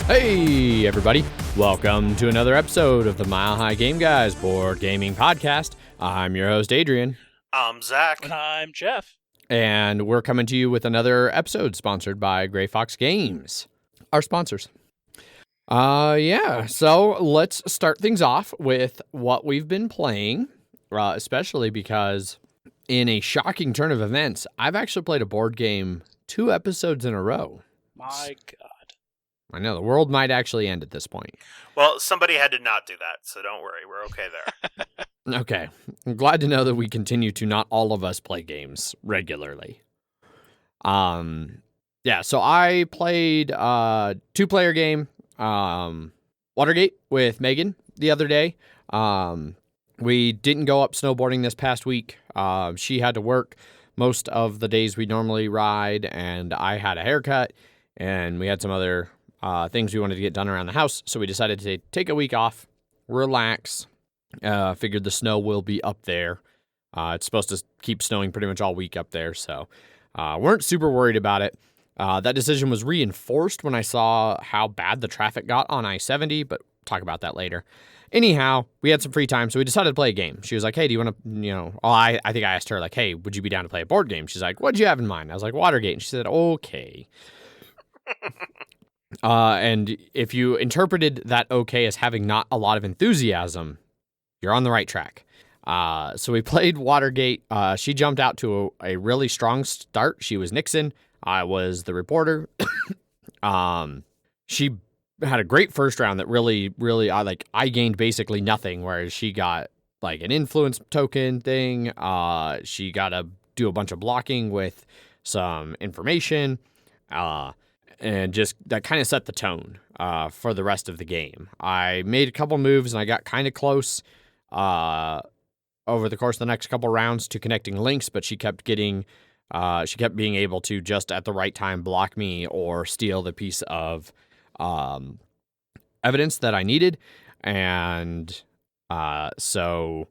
Hey, everybody. Welcome to another episode of the Mile High Game Guys board gaming podcast. I'm your host, Adrian. I'm Zach. And I'm Jeff. And we're coming to you with another episode sponsored by Gray Fox Games, our sponsors. So let's start things off with what we've been playing, especially because in a shocking turn of events, I've actually played a board game 2 episodes in a row. My God. I know, the world might actually end at this point. Well, somebody had to not do that, so don't worry. We're okay there. Okay. I'm glad to know that we continue to not all of us play games regularly. So I played a 2-player game, Watergate with Megan the other day. We didn't go up snowboarding this past week. She had to work most of the days we normally ride, and I had a haircut, and we had some other things we wanted to get done around the house, so we decided to take a week off, relax. Figured the snow will be up there. It's supposed to keep snowing pretty much all week up there, so weren't super worried about it. That decision was reinforced when I saw how bad the traffic got on I-70, but talk about that later. Anyhow, we had some free time, so we decided to play a game. She was like, hey, do you want to, I think I asked her, like, hey, would you be down to play a board game? She's like, what'd you have in mind? I was like, Watergate. And she said, okay. And if you interpreted that okay as having not a lot of enthusiasm, you're on the right track. So we played Watergate. She jumped out to a really strong start. She was Nixon. I was the reporter. She had a great first round that really, I gained basically nothing, whereas she got like an influence token thing. She got to do a bunch of blocking with some information. And just that kind of set the tone for the rest of the game. I made a couple moves and I got kind of close over the course of the next couple rounds to connecting links, but she kept being able to just at the right time block me or steal the piece of evidence that I needed. And so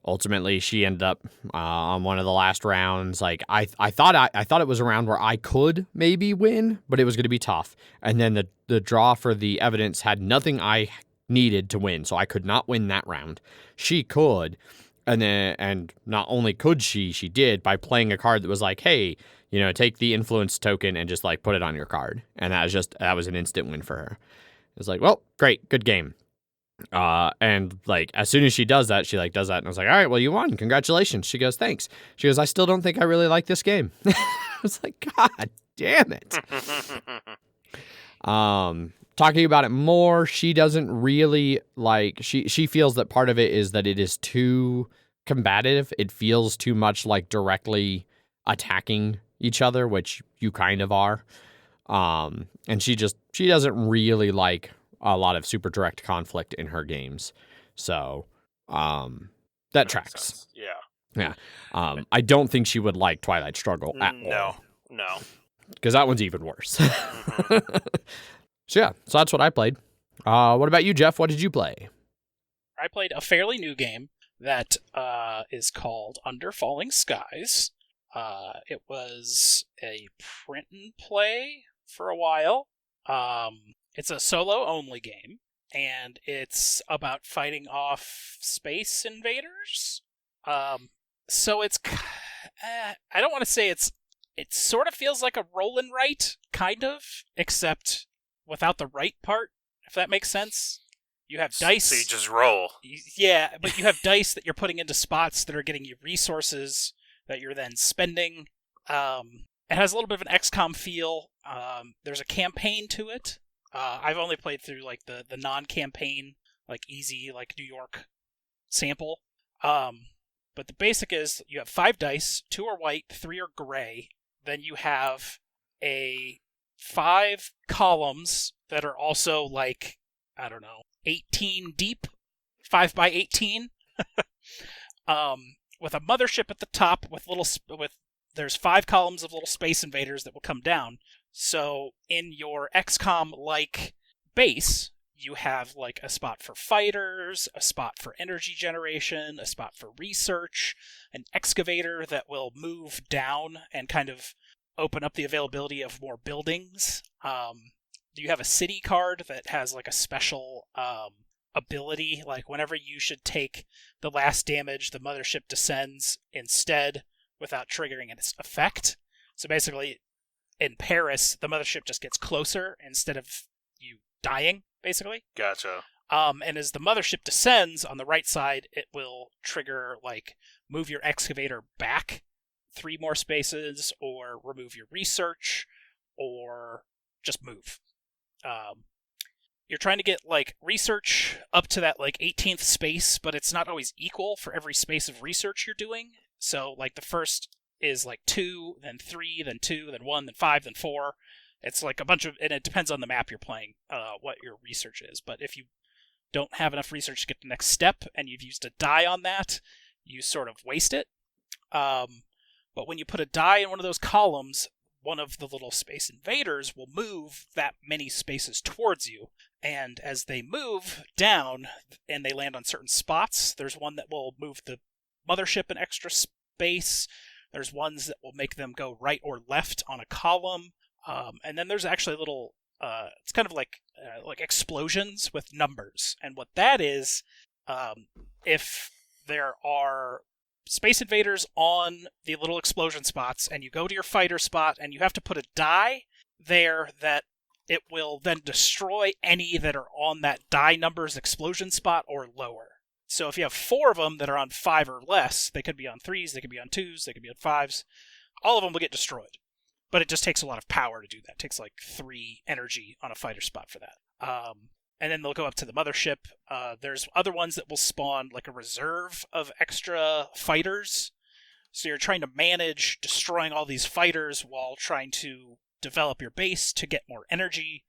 ultimately, she ended up on one of the last rounds. Like I thought it was a round where I could maybe win, but it was going to be tough. And then the draw for the evidence had nothing I needed to win, so I could not win that round. She could, and not only could she did by playing a card that was like, hey, take the influence token and just like put it on your card, and that was an instant win for her. It was like, well, great, good game. And like, as soon as she does that, does that. And I was like, all right, well, you won. Congratulations. She goes, thanks. She goes, I still don't think I really like this game. I was like, God damn it. Talking about it more, she doesn't really she feels that part of it is that it is too combative. It feels too much like directly attacking each other, which you kind of are. And she doesn't really like a lot of super direct conflict in her games. So, that tracks. Sense. Yeah. I don't think she would like Twilight Struggle at all. No. Because that one's even worse. So that's what I played. What about you, Jeff? What did you play? I played a fairly new game that is called Under Falling Skies. It was a print and play for a while. It's a solo-only game, and it's about fighting off space invaders. So it's... I don't want to say it sort of feels like a roll and write, kind of, except without the right part, if that makes sense. You have dice... So you just roll. Yeah, but you have dice that you're putting into spots that are getting you resources that you're then spending. It has a little bit of an XCOM feel. There's a campaign to it. I've only played through like the non-campaign, like easy, like New York sample. But the basic is you have 5 dice, 2 are white, 3 are gray. Then you have 5 columns that are also like, I don't know, 18 deep, 5 by 18. With a mothership at the top there's 5 columns of little space invaders that will come down. So in your XCOM-like base, you have like a spot for fighters, a spot for energy generation, a spot for research, an excavator that will move down and kind of open up the availability of more buildings. you have a city card that has like a special ability, like whenever you should take the last damage, the mothership descends instead without triggering its effect. So basically, in Paris, the mothership just gets closer instead of you dying, basically. Gotcha. And as the mothership descends on the right side, it will trigger, like, move your excavator back 3 more spaces, or remove your research, or just move. You're trying to get, like, research up to that, like, 18th space, but it's not always equal for every space of research you're doing. So, like, the first is, like, 2, then 3, then 2, then 1, then 5, then 4. It's, like, a bunch of... And it depends on the map you're playing, what your research is. But if you don't have enough research to get the next step, and you've used a die on that, you sort of waste it. But when you put a die in one of those columns, one of the little space invaders will move that many spaces towards you. And as they move down, and they land on certain spots, there's one that will move the mothership an extra space. There's ones that will make them go right or left on a column. And then there's actually a little... it's kind of like explosions with numbers. And what that is, if there are space invaders on the little explosion spots, and you go to your fighter spot, and you have to put a die there that it will then destroy any that are on that die number's explosion spot or lower. So if you have 4 of them that are on 5 or less, they could be on 3s, they could be on 2s, they could be on 5s, all of them will get destroyed. But it just takes a lot of power to do that. It takes like 3 energy on a fighter spot for that. And then they'll go up to the mothership. There's other ones that will spawn like a reserve of extra fighters. So you're trying to manage destroying all these fighters while trying to develop your base to get more energy.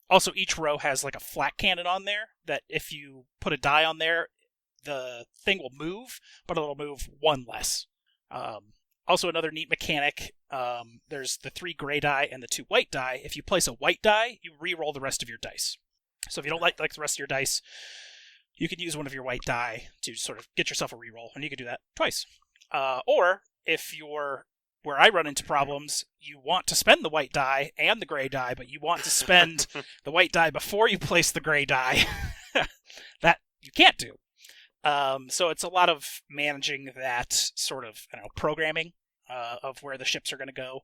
Also, each row has like a flak cannon on there that if you put a die on there, the thing will move, but it'll move 1 less. Also, another neat mechanic, there's the 3 gray die and the 2 white die. If you place a white die, you re-roll the rest of your dice. So if you don't like the rest of your dice, you can use one of your white die to sort of get yourself a re-roll, and you can do that twice. Or, if you're where I run into problems, you want to spend the white die and the gray die, but you want to spend the white die before you place the gray die. That you can't do. So it's a lot of managing that sort of programming of where the ships are going to go,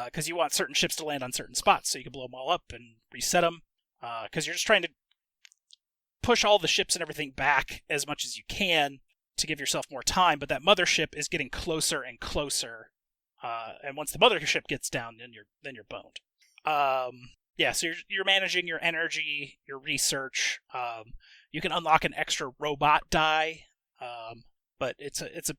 because you want certain ships to land on certain spots, so you can blow them all up and reset them, because you're just trying to push all the ships and everything back as much as you can to give yourself more time, but that mothership is getting closer and closer, and once the mothership gets down, then you're boned. So you're managing your energy, your research. You can unlock an extra robot die, but it's a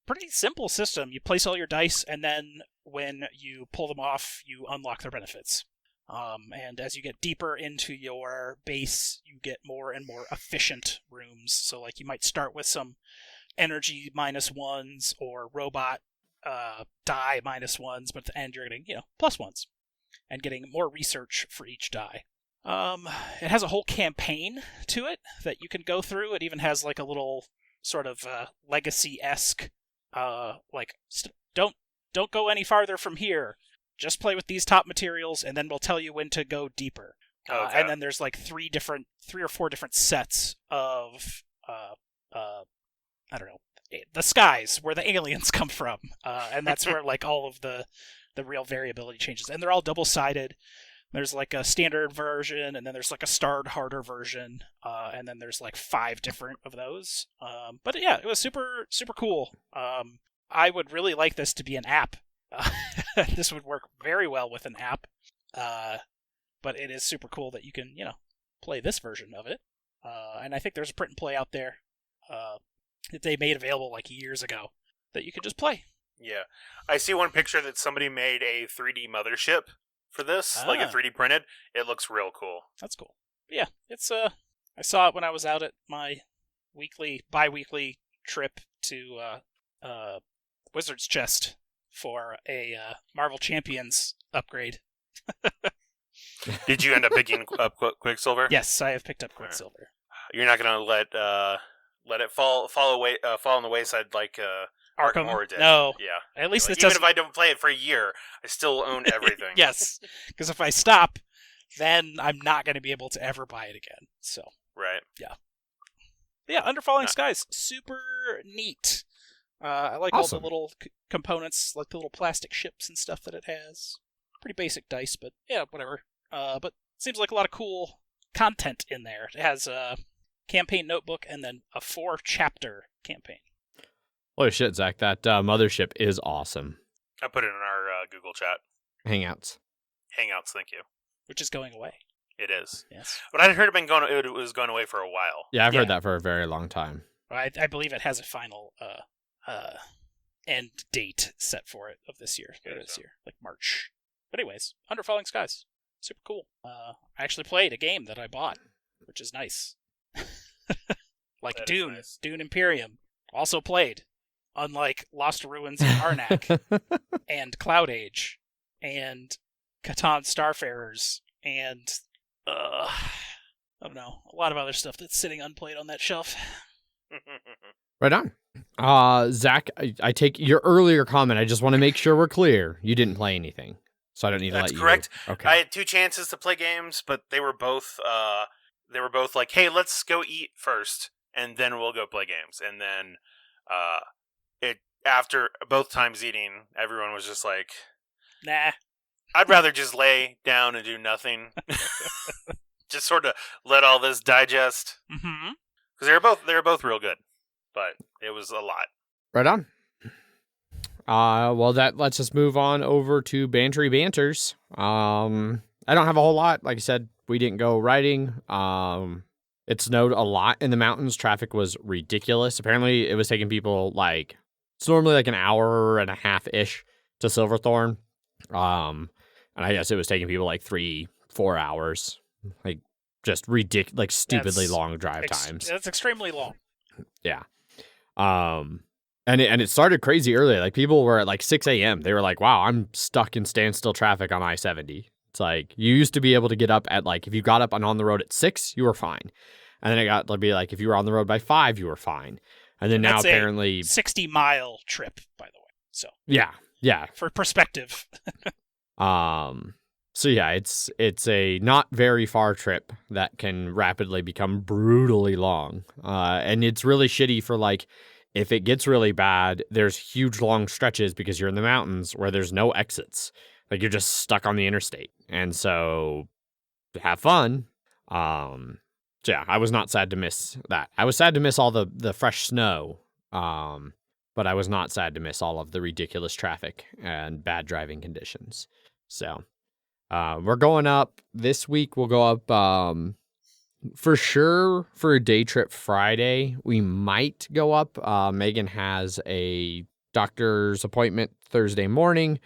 pretty simple system. You place all your dice, and then when you pull them off, you unlock their benefits. And as you get deeper into your base, you get more and more efficient rooms. So, like, you might start with some energy -1s or robot die -1s, but at the end you're getting, +1s and getting more research for each die. It has a whole campaign to it that you can go through. It even has like a little sort of legacy-esque, don't go any farther from here. Just play with these top materials, and then we'll tell you when to go deeper. Okay. And then there's like 3 or 4 different sets of I don't know, the skies where the aliens come from, and that's where like all of the real variability changes, and they're all double-sided. There's like a standard version, and then there's like a starred harder version, and then there's like 5 different of those. But yeah, it was super, super cool. I would really like this to be an app. This would work very well with an app. But it is super cool that you can, play this version of it. And I think there's a print and play out there that they made available like years ago that you could just play. Yeah. I see one picture that somebody made a 3D mothership for this, like a 3D printed. It looks real cool. That's cool. But yeah, it's I saw it when I was out at my bi-weekly trip to Wizard's Chest for a Marvel Champions upgrade. Did you end up picking up Quicksilver? Yes, I have picked up Quicksilver. You're not going to let it fall on the wayside like Arkham Horror did. No. Yeah. At least like, it even doesn't... if I don't play it for a year, I still own everything. Yes, because if I stop, then I'm not going to be able to ever buy it again. So, Right. yeah, Under Falling Skies, super neat. I like all Awesome. the little components, like the little plastic ships and stuff that it has. Pretty basic dice, but yeah, whatever. But seems like a lot of cool content in there. It has a campaign notebook and then a 4-chapter campaign. Holy shit, Zach, that mothership is awesome. I put it in our Google chat. Hangouts. Hangouts, thank you. Which is going away. It is. Yes. But I heard it was going away for a while. Yeah, I've heard that for a very long time. I believe it has a final end date set for it of this year. Later this year, like March. But anyways, Under Falling Skies, super cool. I actually played a game that I bought, which is nice. Like That is Dune, nice. Dune Imperium, also played. Unlike Lost Ruins in Arnak and Cloud Age and Catan Starfarers and I don't know, a lot of other stuff that's sitting unplayed on that shelf. Right on. Zach, I take your earlier comment. I just want to make sure we're clear. You didn't play anything, so I don't need to let That's you. correct. Okay. I had 2 chances to play games, but they were both like, "Hey, let's go eat first, and then we'll go play games." And then after both times eating, everyone was just like, Nah. I'd rather just lay down and do nothing. Just sort of let all this digest. Mm-hmm. Because they were both real good, but it was a lot. Right on. Well, that lets us move on over to Bantery Banters. I don't have a whole lot. Like I said, we didn't go riding. It snowed a lot in the mountains. Traffic was ridiculous. Apparently, it was taking people it's normally like an hour and a half-ish to Silverthorn. And I guess it was taking people like 3-4 hours. Like, just ridiculous, like stupidly long drive times. That's extremely long. Yeah. And it started crazy early. Like, people were at like 6 a.m. They were like, wow, I'm stuck in standstill traffic on I-70. It's like, you used to be able to get up at like, if you got up and on the road at 6, you were fine. And then it got to be like, if you were on the road by 5, you were fine. And then now That's apparently a 60-mile trip, by the way. So yeah. for perspective. So yeah, it's a not very far trip that can rapidly become brutally long. And it's really shitty for like, if it gets really bad, there's huge long stretches because you're in the mountains where there's no exits. Like, you're just stuck on the interstate. And so have fun. So yeah, I was not sad to miss that. I was sad to miss all the fresh snow. But I was not sad to miss all of the ridiculous traffic and bad driving conditions. So we're going up this week. We'll go up for sure for a day trip Friday. We might go up. Megan has a doctor's appointment Thursday morning,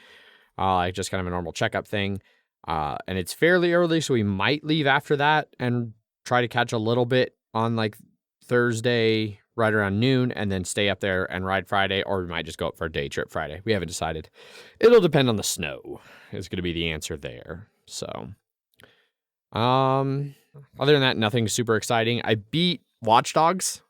just kind of a normal checkup thing. And it's fairly early, so we might leave after that and try to catch a little bit on like Thursday right around noon and then stay up there and ride Friday, or we might just go up for a day trip Friday. We haven't decided. It'll depend on the snow is going to be the answer there. So, other than that, nothing super exciting. I beat Watch Dogs,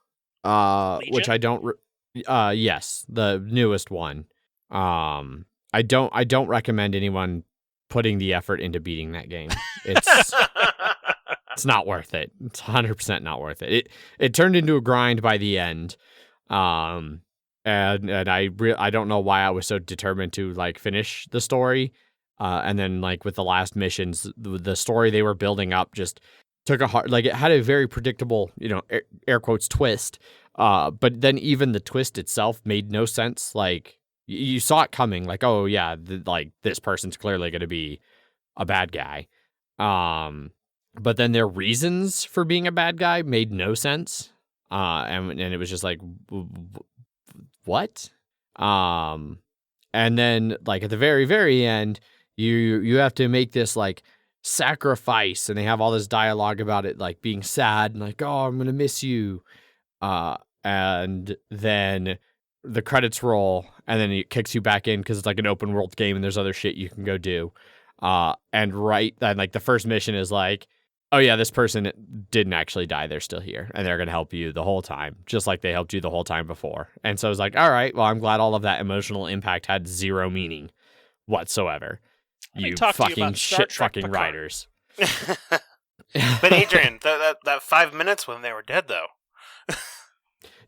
which I don't, yes, the newest one. I don't recommend anyone putting the effort into beating that game. It's not worth it. It's 100% not worth it. It turned into a grind by the end. And I don't know why I was so determined to like finish the story. And then like with the last missions, the story they were building up just took a hard, like it had a very predictable, air quotes twist. But then even the twist itself made no sense. Like you saw it coming, like, oh yeah, like this person's clearly going to be a bad guy. But then their reasons for being a bad guy made no sense. And it was just like, what? And then like at the very, very end, you have to make this like sacrifice, and they have all this dialogue about it, like being sad and like, oh, I'm going to miss you. And then the credits roll, and then it kicks you back in because it's like an open world game and there's other shit you can go do. And then like the first mission is like, oh yeah, this person didn't actually die. They're still here, and they're going to help you the whole time, just like they helped you the whole time before. And so I was like, all right, well, I'm glad all of that emotional impact had zero meaning whatsoever. You fucking shit fucking writers. But Adrian, that 5 minutes when they were dead, though.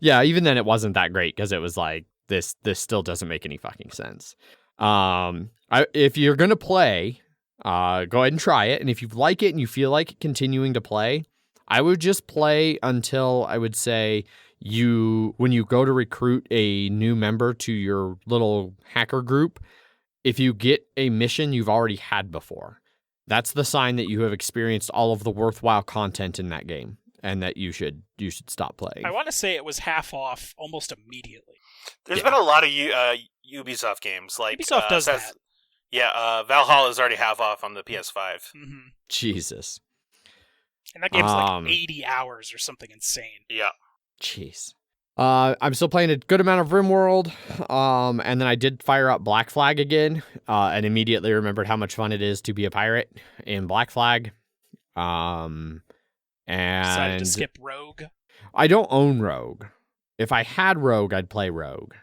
Yeah, even then it wasn't that great because it was like this still doesn't make any fucking sense. If you're gonna play, go ahead and try it, and if you like it and you feel like continuing to play, I would just play until I would say when you go to recruit a new member to your little hacker group, if you get a mission you've already had before, that's the sign that you have experienced all of the worthwhile content in that game, and that you should stop playing. I want to say it was half off almost immediately. There's been a lot of Ubisoft games. Like Ubisoft does that. Yeah, Valhalla is already half off on the PS5. Mm-hmm. Jesus. And that game's like 80 hours or something insane. Yeah. Jeez. I'm still playing a good amount of RimWorld, and then I did fire up Black Flag again, and immediately remembered how much fun it is to be a pirate in Black Flag. And decided to skip Rogue. I don't own Rogue. If I had Rogue, I'd play Rogue.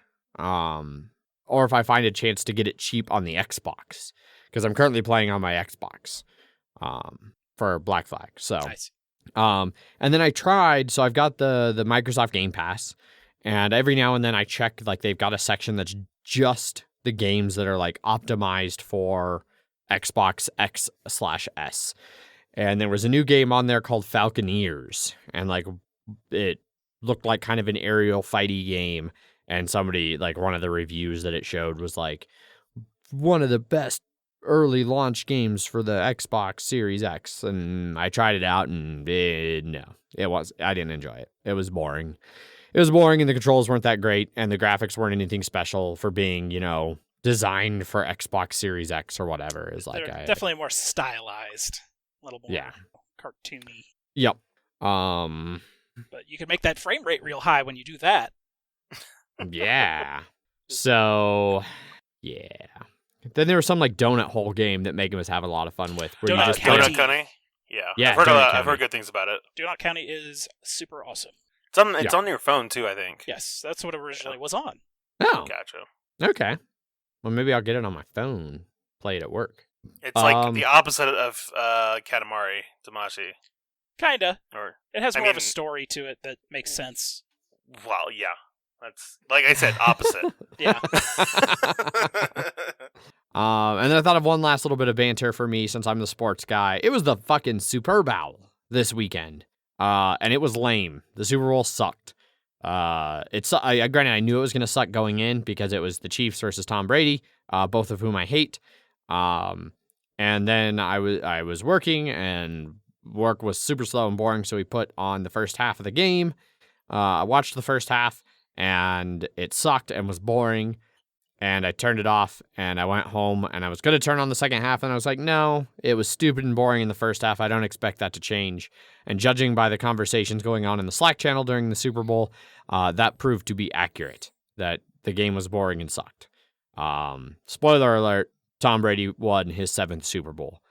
Or if I find a chance to get it cheap on the Xbox, because I'm currently playing on my Xbox, for Black Flag. So, Nice. And then I tried. So I've got the Microsoft Game Pass, and every now and then I check, like, they've got a section that's just the games that are like optimized for Xbox X/S. And there was a new game on there called Falconeers, and like it looked like kind of an aerial fighty game. And somebody, like, one of the reviews that it showed was like one of the best early launch games for the Xbox Series X. And I tried it out, and I didn't enjoy it. It was boring. It was boring, and the controls weren't that great, and the graphics weren't anything special for being, designed for Xbox Series X or whatever. Is like They're definitely more stylized, a little more cartoony. Yep. But you can make that frame rate real high when you do that. Yeah. So, yeah. Then there was some like donut hole game that Megan was having a lot of fun with. Where Donut you just County. Donut County? Yeah. Yeah, I've heard good things about it. Donut County is super awesome. It's on your phone too, I think. Yes, that's what it originally was on. Oh, Gotcha. okay. Well, maybe I'll get it on my phone. Play it at work. It's like the opposite of Katamari Damacy. Kinda. Or it has more of a story to it that makes sense. Well, yeah. That's, like I said, opposite. Yeah. And then I thought of one last little bit of banter for me, since I'm the sports guy. It was the fucking superbowl this weekend. And it was lame. The Super Bowl sucked. Granted, I knew it was going to suck going in because it was the Chiefs versus Tom Brady, both of whom I hate. And then I was working, and work was super slow and boring, so we put on the first half of the game. I watched the first half, and it sucked and was boring, and I turned it off, and I went home, and I was going to turn on the second half, and I was like, no, it was stupid and boring in the first half. I don't expect that to change. And judging by the conversations going on in the Slack channel during the Super Bowl, that proved to be accurate, that the game was boring and sucked. Spoiler alert, Tom Brady won his 7th Super Bowl.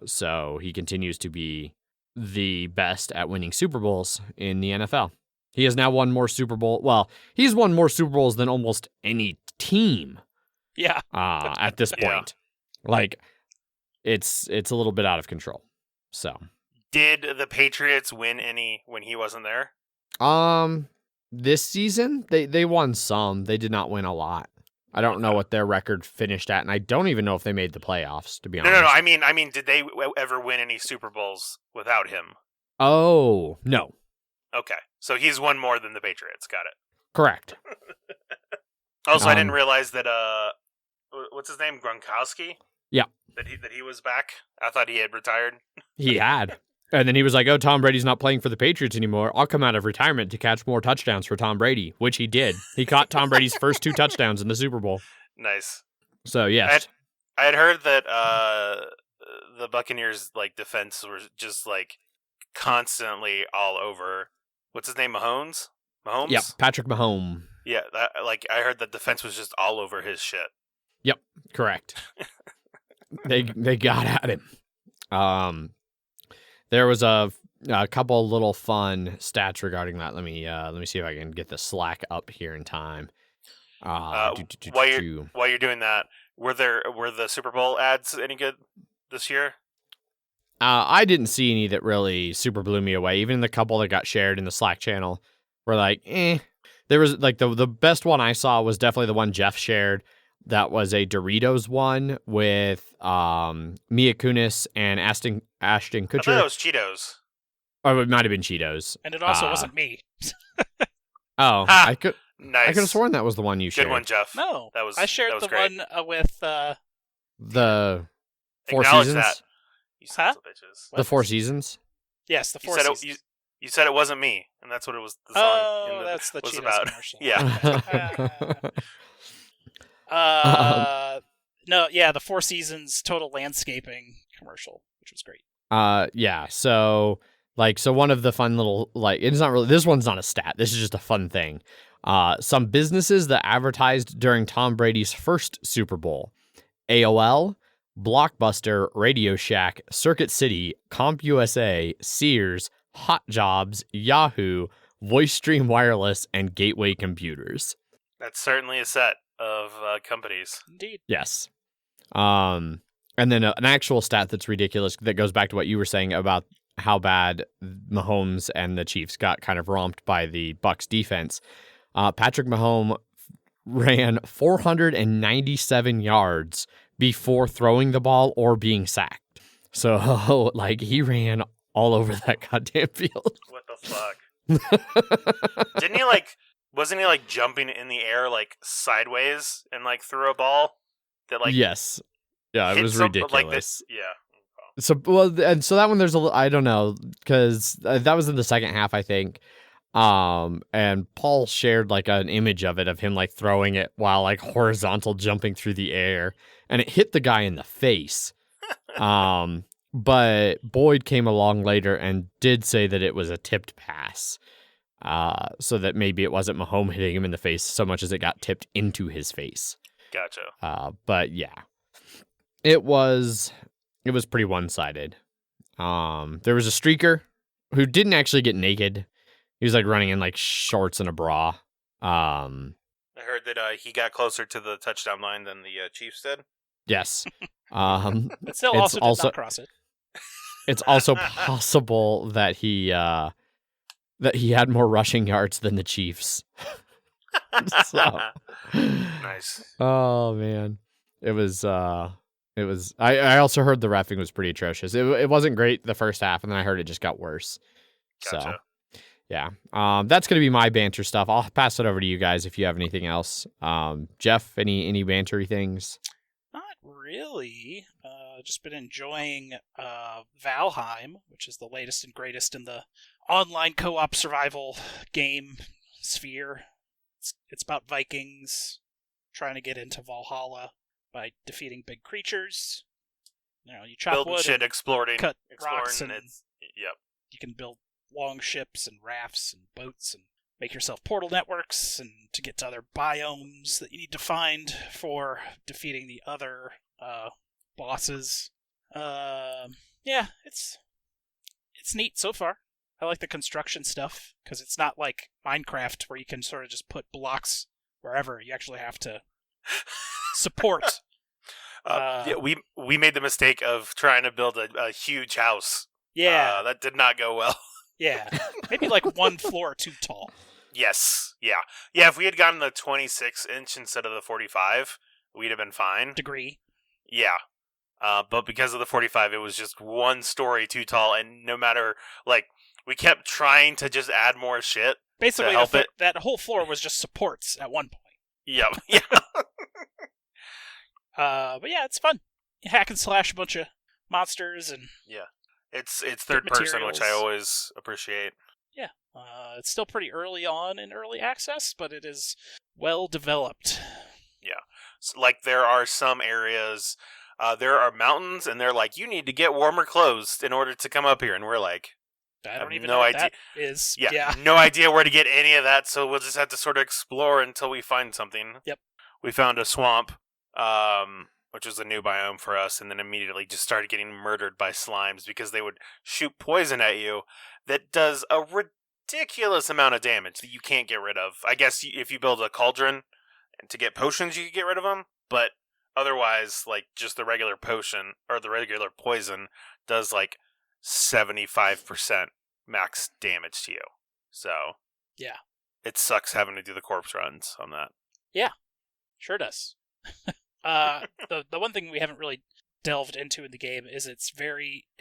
So he continues to be the best at winning Super Bowls in the NFL. He has now won more Super Bowl. Well, he's won more Super Bowls than almost any team. Yeah. At this point, like it's a little bit out of control. So, did the Patriots win any when he wasn't there? This season they won some. They did not win a lot. I don't know what their record finished at, and I don't even know if they made the playoffs, to be honest. No. I mean, did they ever win any Super Bowls without him? Oh, no. Okay, so he's won more than the Patriots. Got it. Correct. Also, I didn't realize that. What's his name? Gronkowski. Yeah. That he was back. I thought he had retired. He had. And then he was like, oh, Tom Brady's not playing for the Patriots anymore. I'll come out of retirement to catch more touchdowns for Tom Brady, which he did. He caught Tom Brady's first 2 touchdowns in the Super Bowl. Nice. So, yes. I had heard that the Buccaneers' defense was just constantly all over. What's his name? Mahomes? Yep, Patrick Mahomes. Yeah, I heard that defense was just all over his shit. Yep, correct. They got at him. There was a couple little fun stats regarding that. Let me see if I can get the Slack up here in time. While you're doing that, were the Super Bowl ads any good this year? I didn't see any that really super blew me away. Even the couple that got shared in the Slack channel were like, eh. There was like the best one I saw was definitely the one Jeff shared. That was a Doritos one with Mia Kunis and Ashton Kutcher. I thought it was Cheetos. Or it might have been Cheetos. And it also wasn't me. Oh, Ha! I could Nice. have sworn that was the one you shared. Good one, Jeff. No, That was. I shared that was the great. one with. The Four Acknowledge Seasons. that. You sons of bitches. The Four Seasons. Yes, the You Four said Seasons. you said it wasn't me, and that's what it was. The song Oh, in that's the was Cheetos about. commercial. Yeah. No, yeah, the Four Seasons total landscaping commercial, which was great. Yeah. So one of the fun little it's not really, this one's not a stat. This is just a fun thing. Some businesses that advertised during Tom Brady's first Super Bowl: AOL, Blockbuster, Radio Shack, Circuit City, CompUSA, Sears, Hot Jobs, Yahoo, VoiceStream Wireless, and Gateway Computers. That's certainly a set of companies. Indeed. Yes. And then an actual stat that's ridiculous that goes back to what you were saying about how bad Mahomes and the Chiefs got kind of romped by the Bucs defense. Patrick Mahomes ran 497 yards before throwing the ball or being sacked. So, he ran all over that goddamn field. What the fuck? Didn't he wasn't he jumping in the air sideways and threw a ball that Yes. Yeah, it hit was something ridiculous. yeah. So that one there's I don't know, because that was in the second half, I think. And Paul shared an image of it of him throwing it while horizontal jumping through the air, and it hit the guy in the face. But Boyd came along later and did say that it was a tipped pass. So that maybe it wasn't Mahomes hitting him in the face so much as it got tipped into his face. Gotcha. But yeah, it was pretty one-sided. There was a streaker who didn't actually get naked. He was running in shorts and a bra. I heard that he got closer to the touchdown line than the Chiefs did. Yes. But still it's also did not cross it. It's also possible that he had more rushing yards than the Chiefs. So. Nice. Oh man, it was. I also heard the reffing was pretty atrocious. It wasn't great the first half, and then I heard it just got worse. Gotcha. So. Yeah, that's going to be my banter stuff. I'll pass it over to you guys if you have anything else. Jeff, any bantery things? Not really. Just been enjoying Valheim, which is the latest and greatest in the online co-op survival game sphere. It's about Vikings trying to get into Valhalla by defeating big creatures. You chop Building wood, shit, and exploring rocks, and yep. you can build long ships and rafts and boats and make yourself portal networks and to get to other biomes that you need to find for defeating the other bosses. Yeah, it's neat so far. I like the construction stuff because it's not like Minecraft where you can sort of just put blocks wherever. You actually have to support. Yeah, we made the mistake of trying to build a huge house. Yeah, that did not go well. Yeah, maybe one floor too tall. Yes, yeah. If we had gotten the 26-inch instead of the 45, we'd have been fine. Degree. Yeah. But because of the 45, it was just one story too tall, and no matter, we kept trying to just add more shit. Basically, to help it. That whole floor was just supports at one point. Yep, yeah. But yeah, it's fun. You hack and slash a bunch of monsters and... Yeah. It's third person, which I always appreciate. Yeah. It's still pretty early on in early access, but it is well developed. Yeah. So, there are some areas, there are mountains, and they're you need to get warmer clothes in order to come up here. And we're I don't even no know idea. what that is. Yeah, no idea where to get any of that, so we'll just have to sort of explore until we find something. Yep. We found a swamp, which was a new biome for us, and then immediately just started getting murdered by slimes because they would shoot poison at you that does a ridiculous amount of damage that you can't get rid of. I guess if you build a cauldron to get potions, you could get rid of them, but otherwise, like, just the regular potion or the regular poison does like 75% max damage to you. So Yeah. it sucks having to do the corpse runs on that. Sure does. The one thing we haven't really delved into in the game is it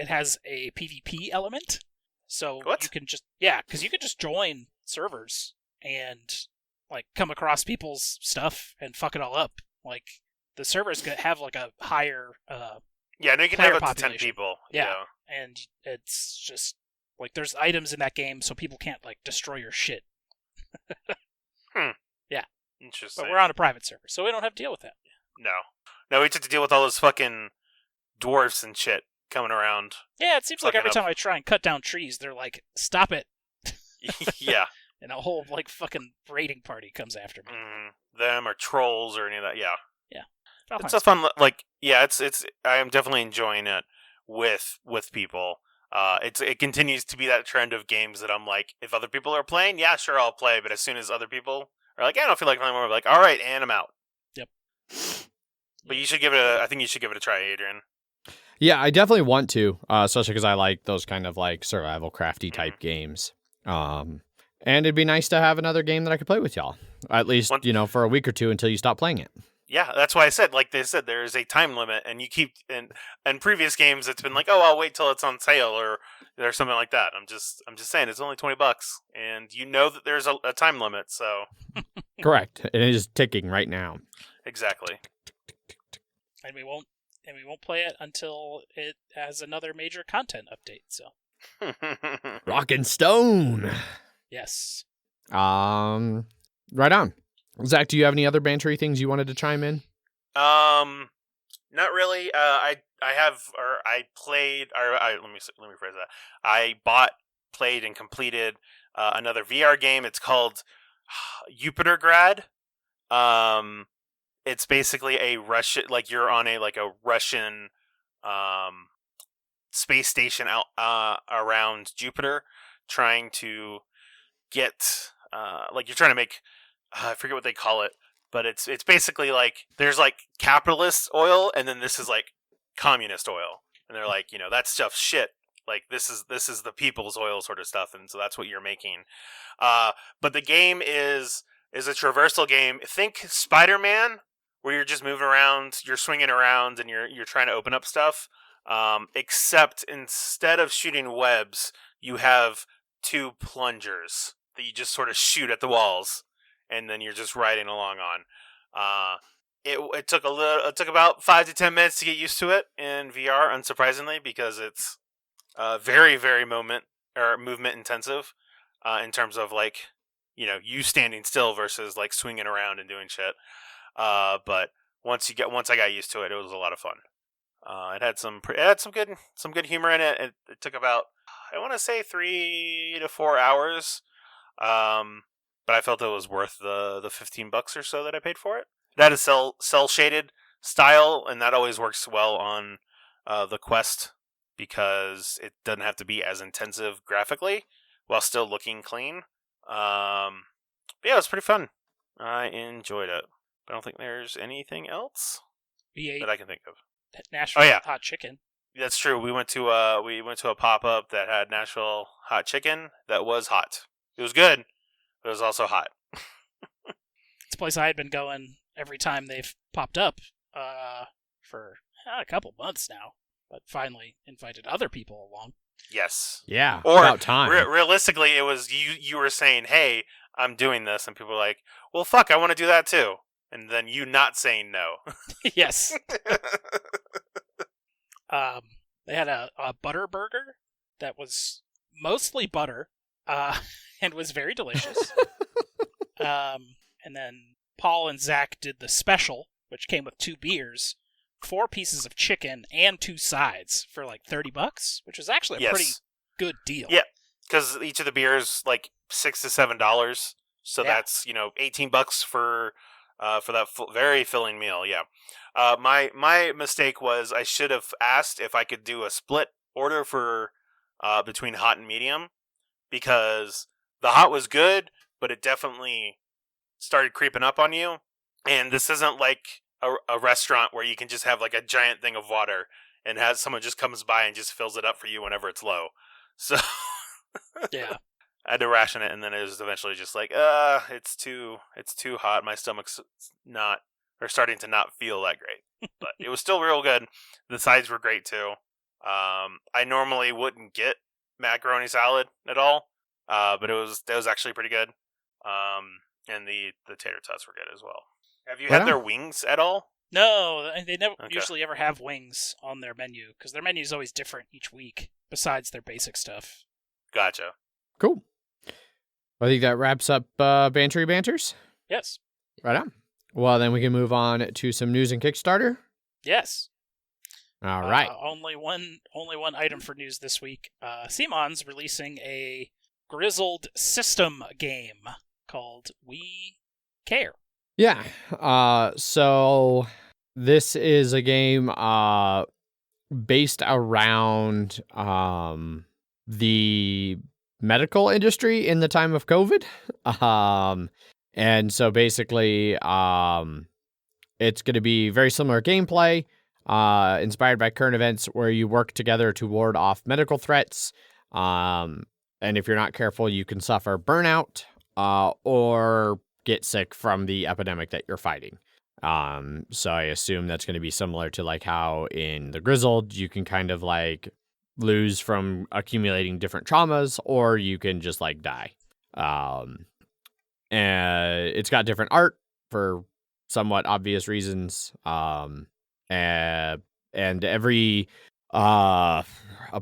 has a PvP element. So What? you can just because you can just join servers and like come across people's stuff and fuck it all up. Like the servers have like a higher Yeah, no, you can player have up to 10 population. people. Yeah. And it's just like there's items in that game so people can't like destroy your shit. Yeah. Interesting. But we're on a private server, so we don't have to deal with that. No, we took to deal with all those fucking dwarves and shit coming around. Yeah, it seems like every Fucking time I try and cut down trees, they're like, "Stop it!" Yeah. And a whole like fucking raiding party comes after me. Them or trolls or any of that. Yeah. Valheim's It's a fun, like, yeah, it's. I am definitely enjoying it with people. It continues to be that trend of games that I'm like, if other people are playing, yeah, sure, I'll play. But as soon as other people are like, I don't feel like playing more, I'm like, all right, and I'm out. Yep. But you should give it I think you should give it a try, Adrian. Yeah, I definitely want to, especially because I like those kind of like survival crafty type games. And it'd be nice to have another game that I could play with y'all, at least for a week or two until you stop playing it. Yeah, that's why I said, like they said, there is a time limit, and you keep in previous games, it's been like, oh, I'll wait till it's on sale or something like that. I'm just saying, it's only $20, and you know that there's a time limit, so Correct. It is ticking right now. Exactly. And we won't play it until it has another major content update. So Rock and Stone. yes. Right on. Zach, do you have any other bantery things you wanted to chime in? Not really. I played, let me rephrase that. I bought, played, and completed another VR game. It's called Yupitergrad. It's basically a Russian, like you're on a Russian space station out around Jupiter, trying to get you're trying to make. I forget what they call it, but it's basically like there's like capitalist oil, and then this is like communist oil, and they're like, that stuff's shit. Like this is the people's oil sort of stuff, and so that's what you're making. But the game is a traversal game. Think Spider-Man, where you're just moving around, you're swinging around, and you're trying to open up stuff. Except instead of shooting webs, you have 2 plungers that you just sort of shoot at the walls. And then you're just riding along on. It took about 5 to 10 minutes to get used to it in VR, unsurprisingly, because it's very, very movement intensive in terms of you standing still versus like swinging around and doing shit. But once I got used to it, it was a lot of fun. It had some good humor in it. It took about, I want to say, 3 to 4 hours. But I felt it was worth the $15 or so that I paid for it. It had a cell shaded style, and that always works well on the Quest because it doesn't have to be as intensive graphically while still looking clean. But yeah, it was pretty fun. I enjoyed it. I don't think there's anything else that I can think of. Nashville hot chicken. That's true. We went to a pop-up that had Nashville hot chicken that was hot. It was good. But it was also hot. It's a place I had been going every time they've popped up for a couple months now, but finally invited other people along. Yes. Yeah. Or about time. Realistically, it was you were saying, "Hey, I'm doing this," and people were like, "Well, fuck, I want to do that too," and then you not saying no. Yes. They had a butter burger that was mostly butter. And was very delicious. And then Paul and Zach did the special, which came with 2 beers, 4 pieces of chicken, and 2 sides for like $30, which was actually a pretty good deal. Yeah, because each of the beers like $6 to $7, so that's $18 for that very filling meal. Yeah, my mistake was I should have asked if I could do a split order for between hot and medium, because the hot was good, but it definitely started creeping up on you. And this isn't like a restaurant where you can just have like a giant thing of water and has someone just comes by and just fills it up for you whenever it's low. So Yeah. I had to ration it, and then it was eventually just like, it's too hot. My stomach's starting to not feel that great. But it was still real good. The sides were great too. I normally wouldn't get macaroni salad at all, but it was actually pretty good. And the tater tots were good as well. Have you had their wings at all? No, they never usually ever have wings on their menu, because their menu is always different each week, besides their basic stuff. Gotcha. Cool. I think that wraps up Bantery Banters. Yes. Right on. Well, then we can move on to some news and Kickstarter. Yes. All right. Only one item for news this week. Simon's releasing a grizzled system game called We Care. Yeah. So this is a game based around the medical industry in the time of COVID. And so basically it's going to be very similar gameplay, inspired by current events where you work together to ward off medical threats. And if you're not careful, you can suffer burnout or get sick from the epidemic that you're fighting. So I assume that's going to be similar to like how in the Grizzled, you can kind of like lose from accumulating different traumas, or you can just like die. And it's got different art for somewhat obvious reasons. And every a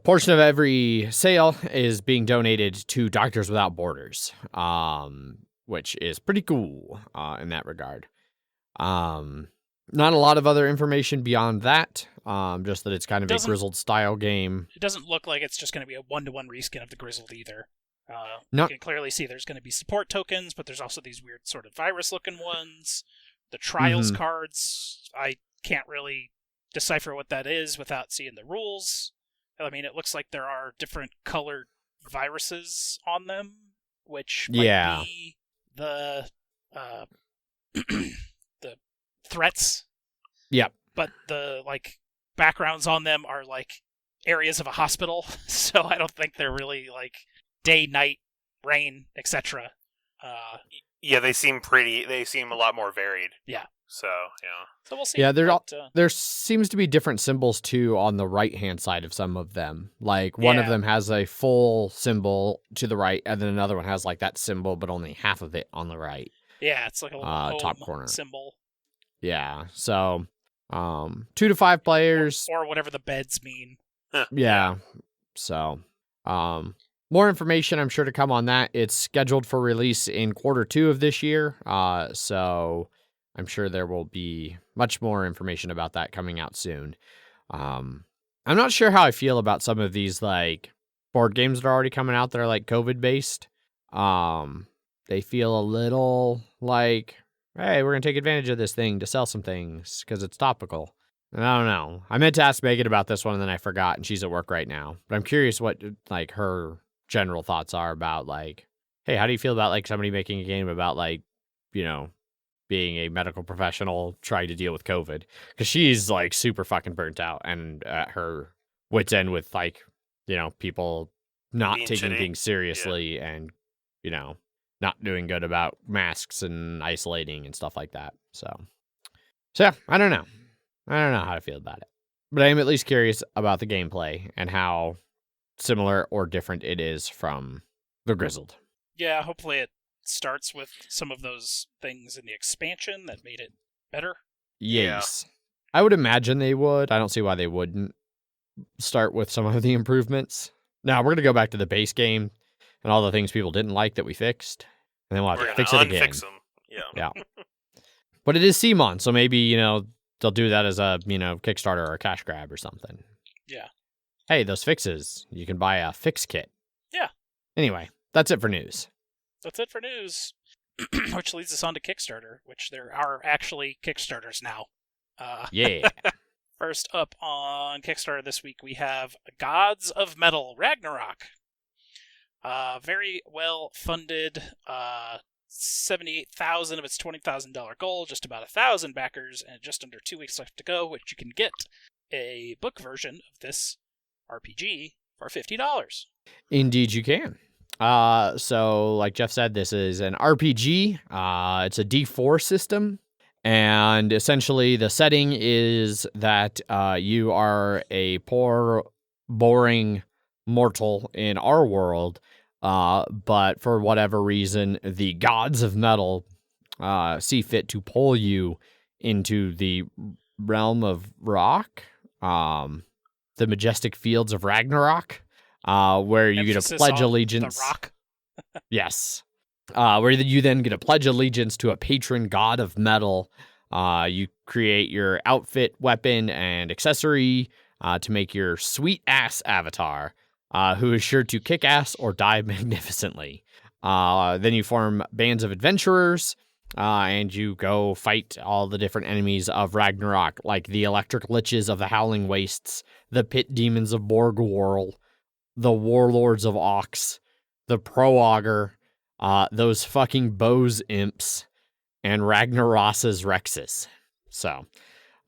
portion of every sale is being donated to Doctors Without Borders, which is pretty cool in that regard. Not a lot of other information beyond that, just that it's kind of a Grizzled style game. It doesn't look like it's just going to be a one-to-one reskin of the Grizzled either. No. You can clearly see there's going to be support tokens, but there's also these weird sort of virus-looking ones. The Trials cards, I can't really decipher what that is without seeing the rules. I mean, it looks like there are different colored viruses on them, which might be the the threats. Yep. But the like backgrounds on them are like areas of a hospital, so I don't think they're really like day, night, rain, etc. Yeah, they seem a lot more varied. Yeah. So, yeah. So we'll see. Yeah, there seems to be different symbols, too, on the right-hand side of some of them. Like, one of them has a full symbol to the right, and then another one has, like, that symbol, but only half of it on the right. Yeah, it's like a little top corner symbol. Yeah, so 2 to 5 players. Or whatever the beds mean. Yeah, so more information, I'm sure, to come on that. It's scheduled for release in Q2 of this year, so I'm sure there will be much more information about that coming out soon. I'm not sure how I feel about some of these like board games that are already coming out that are like COVID-based. They feel a little like, hey, we're going to take advantage of this thing to sell some things because it's topical. And I don't know. I meant to ask Megan about this one and then I forgot, and she's at work right now. But I'm curious what like her general thoughts are about like, hey, how do you feel about like somebody making a game about like, you know, being a medical professional trying to deal with COVID? Because she's like super fucking burnt out and at her wit's end with like, you know, people not being taking shitty. things seriously and, you know, not doing good about masks and isolating and stuff like that. So yeah, I don't know. I don't know how to feel about it. But I am at least curious about the gameplay and how similar or different it is from the Grizzled. Yeah, hopefully it starts with some of those things in the expansion that made it better. Yes. Yeah. I would imagine they would. I don't see why they wouldn't start with some of the improvements. Now, we're going to go back to the base game and all the things people didn't like that we fixed. And then we'll have to fix it again. Unfix them. Yeah. But it is CMON, so maybe, you know, they'll do that as a, you know, Kickstarter or a cash grab or something. Yeah. Hey, those fixes. You can buy a fix kit. Yeah. Anyway, that's it for news. That's it for news. Which leads us on to Kickstarter, which there are actually Kickstarters now. Yeah. First up on Kickstarter this week, we have Gods of Metal Ragnarok. Very well-funded 78,000 of its $20,000 goal, just about 1,000 backers, and just under 2 weeks left to go, which you can get a book version of this RPG for $50. Indeed, you can. So like Jeff said, this is an RPG. It's a D4 system. And essentially the setting is that you are a poor, boring mortal in our world. But for whatever reason, the gods of metal see fit to pull you into the realm of rock, the majestic fields of Ragnarok, where you get to pledge allegiance. The rock. Yes. Where you then get to pledge allegiance to a patron god of metal. You create your outfit, weapon, and accessory to make your sweet-ass avatar, who is sure to kick ass or die magnificently. Then you form bands of adventurers, and you go fight all the different enemies of Ragnarok, like the electric liches of the Howling Wastes, the pit demons of Borgwarl, the warlords of Ox, the Pro-Augur, those fucking Bose imps, and Ragnaros's Rexes. So,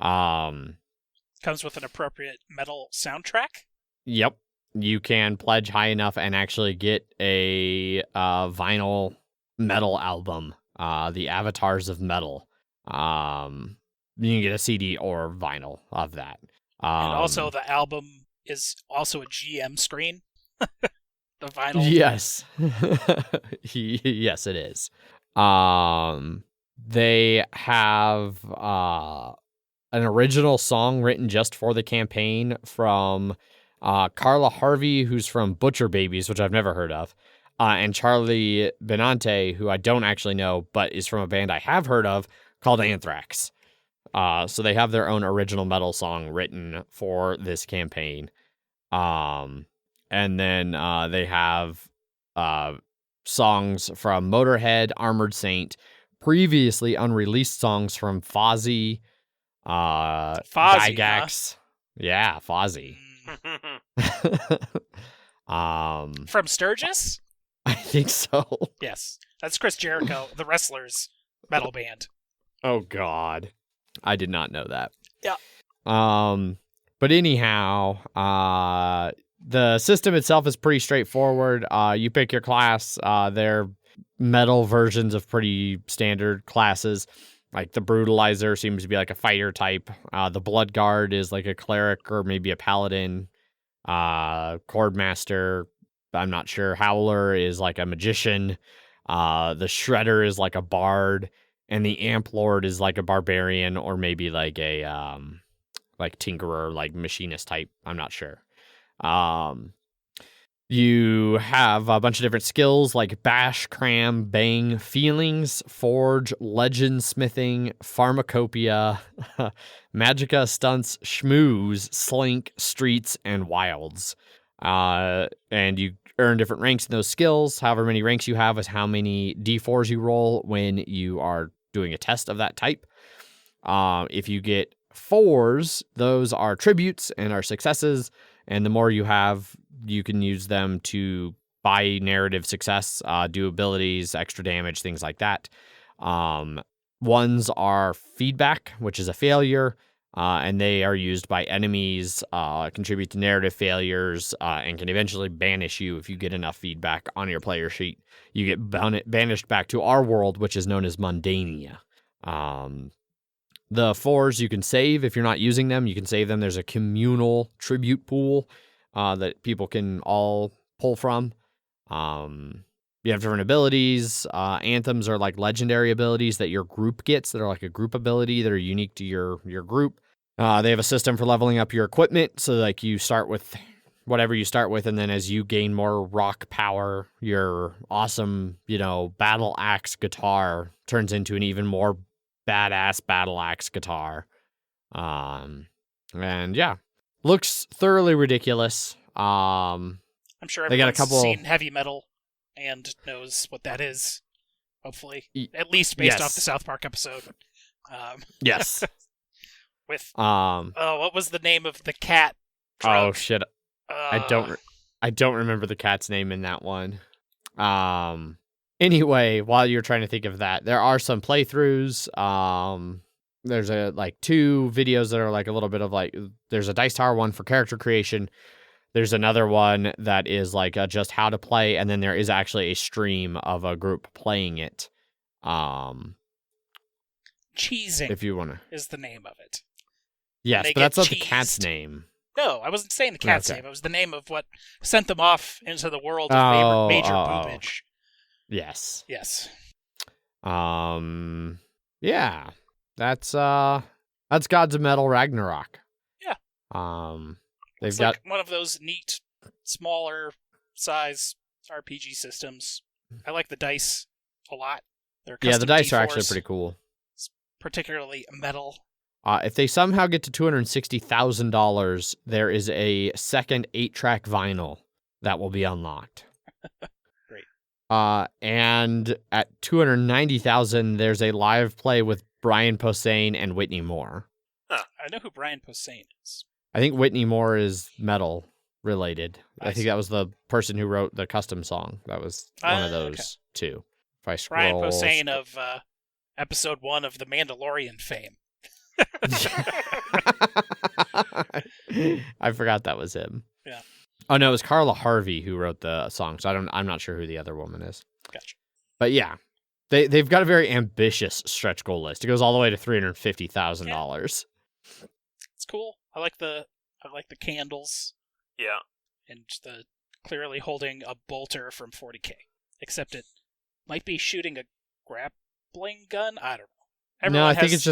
comes with an appropriate metal soundtrack. Yep. You can pledge high enough and actually get a vinyl metal album, the Avatars of Metal. You can get a CD or vinyl of that. And also the album is also a GM screen. The vinyl. Yes. Yes, it is. They have an original song written just for the campaign from Carla Harvey, who's from Butcher Babies, which I've never heard of, and Charlie Benante, who I don't actually know, but is from a band I have heard of called Anthrax. So they have their own original metal song written for this campaign. And then they have songs from Motorhead, Armored Saint, previously unreleased songs from Fozzy, Gygax. Huh? Yeah, Fozzy. From Sturgis? I think so. Yes. That's Chris Jericho, the Wrestlers metal band. Oh, God. I did not know that. Yeah. But anyhow, the system itself is pretty straightforward. You pick your class. They're metal versions of pretty standard classes. Like the Brutalizer seems to be like a fighter type. The Blood Guard is like a cleric or maybe a paladin. Cordmaster, I'm not sure. Howler is like a magician. The Shredder is like a bard. And the Amp Lord is like a barbarian or maybe like a like tinkerer, like machinist type. I'm not sure. You have a bunch of different skills like Bash, Cram, Bang, Feelings, Forge, Legend Smithing, Pharmacopoeia, Magica, Stunts, Schmooze, Slink, Streets, and Wilds. And you earn different ranks in those skills. However many ranks you have is how many D4s you roll when you are doing a test of that type. If you get 4s, those are tributes and are successes. And the more you have, you can use them to buy narrative success, do abilities, extra damage, things like that. 1s are feedback, which is a failure, and they are used by enemies, contribute to narrative failures, and can eventually banish you if you get enough feedback on your player sheet. You get banished back to our world, which is known as Mundania. The 4s you can save if you're not using them. You can save them. There's a communal tribute pool that people can all pull from. You have different abilities. Anthems are like legendary abilities that your group gets that are like a group ability that are unique to your group. They have a system for leveling up your equipment. So like you start with whatever you start with, and then as you gain more rock power, your awesome, battle axe guitar turns into an even more badass battle axe guitar. And yeah, looks thoroughly ridiculous. I'm sure they got a everyone's couple seen heavy metal and knows what that is. Hopefully, at least based off the South Park episode. Yes. With what was the name of the cat? Oh shit, I don't remember the cat's name in that one. Anyway, while you're trying to think of that, there are some playthroughs. There's two videos that are like a little bit of like, there's a Dice Tower one for character creation. There's another one that is like just how to play, and then there is actually a stream of a group playing it. Cheesing if you want to. is the name of it. Yes, but that's not the cat's name. No, I wasn't saying the cat's name. It was the name of what sent them off into the world of major boobage. Yes. Yes. Yeah. That's Gods of Metal Ragnarok. Yeah. They've got one of those neat, smaller size RPG systems. I like the dice a lot. They're custom the dice D4s, are actually pretty cool. particularly metal. If they somehow get to $260,000, there is a second 8-track vinyl that will be unlocked. Great. And at $290,000, there's a live play with Brian Posehn and Whitney Moore. Huh. I know who Brian Posehn is. I think Whitney Moore is metal related. I think see. that was the person who wrote the custom song. That was one of those two. If I scroll, Brian Posehn of episode 1 of The Mandalorian fame. I forgot that was him. Yeah. Oh no, it was Carla Harvey who wrote the song. So I'm not sure who the other woman is. Gotcha. But yeah, they've got a very ambitious stretch goal list. It goes all the way to $350,000. Yeah. It's cool. I like the candles. Yeah. And the clearly holding a bolter from 40K. Except it might be shooting a grappling gun. I don't know. I think it's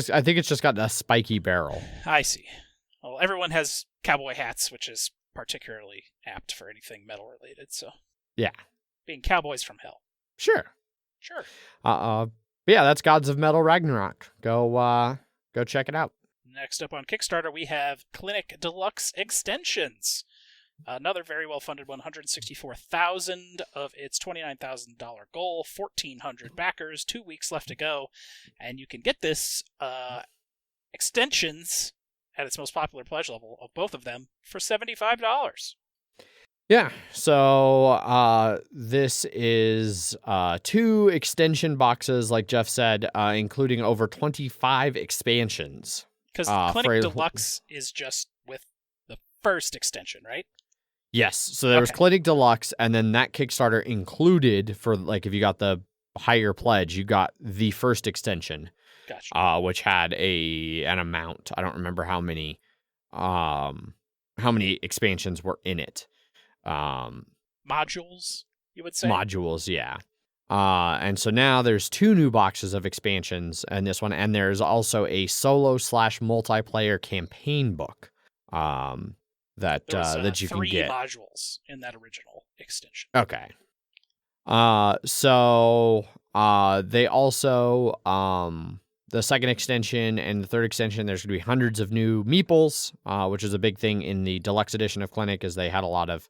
just got a spiky barrel. I see. Well, everyone has cowboy hats, which is particularly apt for anything metal related. So yeah, being cowboys from hell. Sure. But yeah, that's Gods of Metal Ragnarok. Go check it out. Next up on Kickstarter, we have Clinic Deluxe Extensions. Another very well-funded 164,000 of its $29,000 goal, 1,400 backers, 2 weeks left to go, and you can get this extensions at its most popular pledge level of both of them for $75. Yeah, so this is 2 extension boxes, like Jeff said, including over 25 expansions. Because Clinic Deluxe is just with the first extension, right? Yes, so there was Clinic Deluxe, and then that Kickstarter included, for like if you got the higher pledge, you got the first extension, gotcha. Which had an amount. I don't remember how many expansions were in it. Modules, you would say? Modules, yeah. And so now there's 2 new boxes of expansions in this one, and there's also a solo/multiplayer campaign book. That you can get. 3 modules in that original extension. Okay. So they also the second extension and the third extension, there's going to be hundreds of new meeples, which is a big thing in the deluxe edition of Clinic, is they had a lot of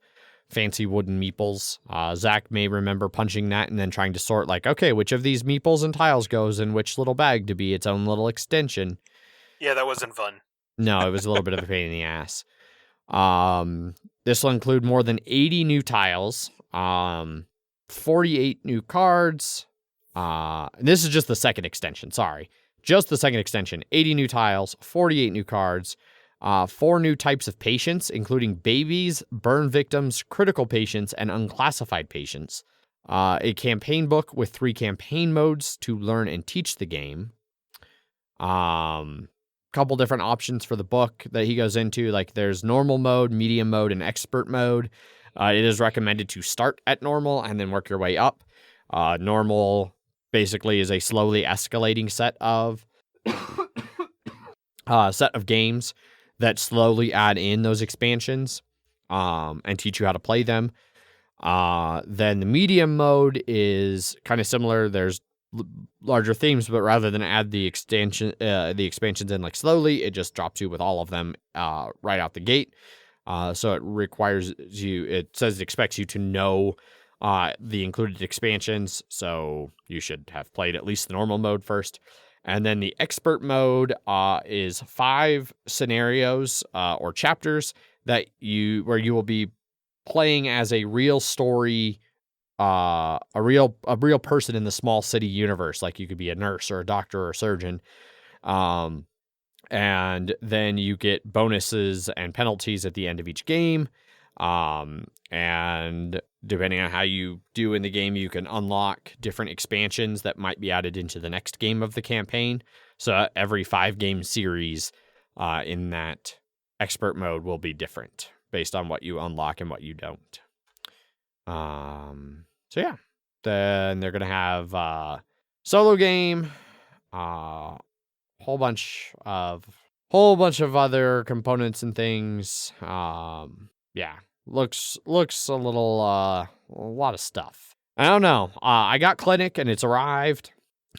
fancy wooden meeples. Zach may remember punching that and then trying to sort like, okay, which of these meeples and tiles goes in which little bag to be its own little extension. Yeah, that wasn't fun. No, it was a little bit of a pain in the ass. This will include more than 80 new tiles, 48 new cards. This is just the second extension. Sorry. Just the second extension. 80 new tiles, 48 new cards, 4 new types of patients, including babies, burn victims, critical patients, and unclassified patients. A campaign book with 3 campaign modes to learn and teach the game. Couple different options for the book that he goes into. Like there's normal mode, medium mode, and expert mode. It is recommended to start at normal and then work your way up. Normal basically is a slowly escalating set of games that slowly add in those expansions and teach you how to play them. Then the medium mode is kind of similar. There's larger themes, but rather than add the expansions in like slowly, it just drops you with all of them right out the gate. So it requires you. It says it expects you to know the included expansions, so you should have played at least the normal mode first. And then the expert mode is 5 scenarios or chapters where you will be playing as a real story a real person in the small city universe. Like you could be a nurse or a doctor or a surgeon. And then you get bonuses and penalties at the end of each game. And depending on how you do in the game, you can unlock different expansions that might be added into the next game of the campaign. So every 5-game series in that expert mode will be different based on what you unlock and what you don't. So yeah, then they're gonna have solo game, whole bunch of other components and things. Yeah, looks a little a lot of stuff. I don't know. I got Clinic and it's arrived,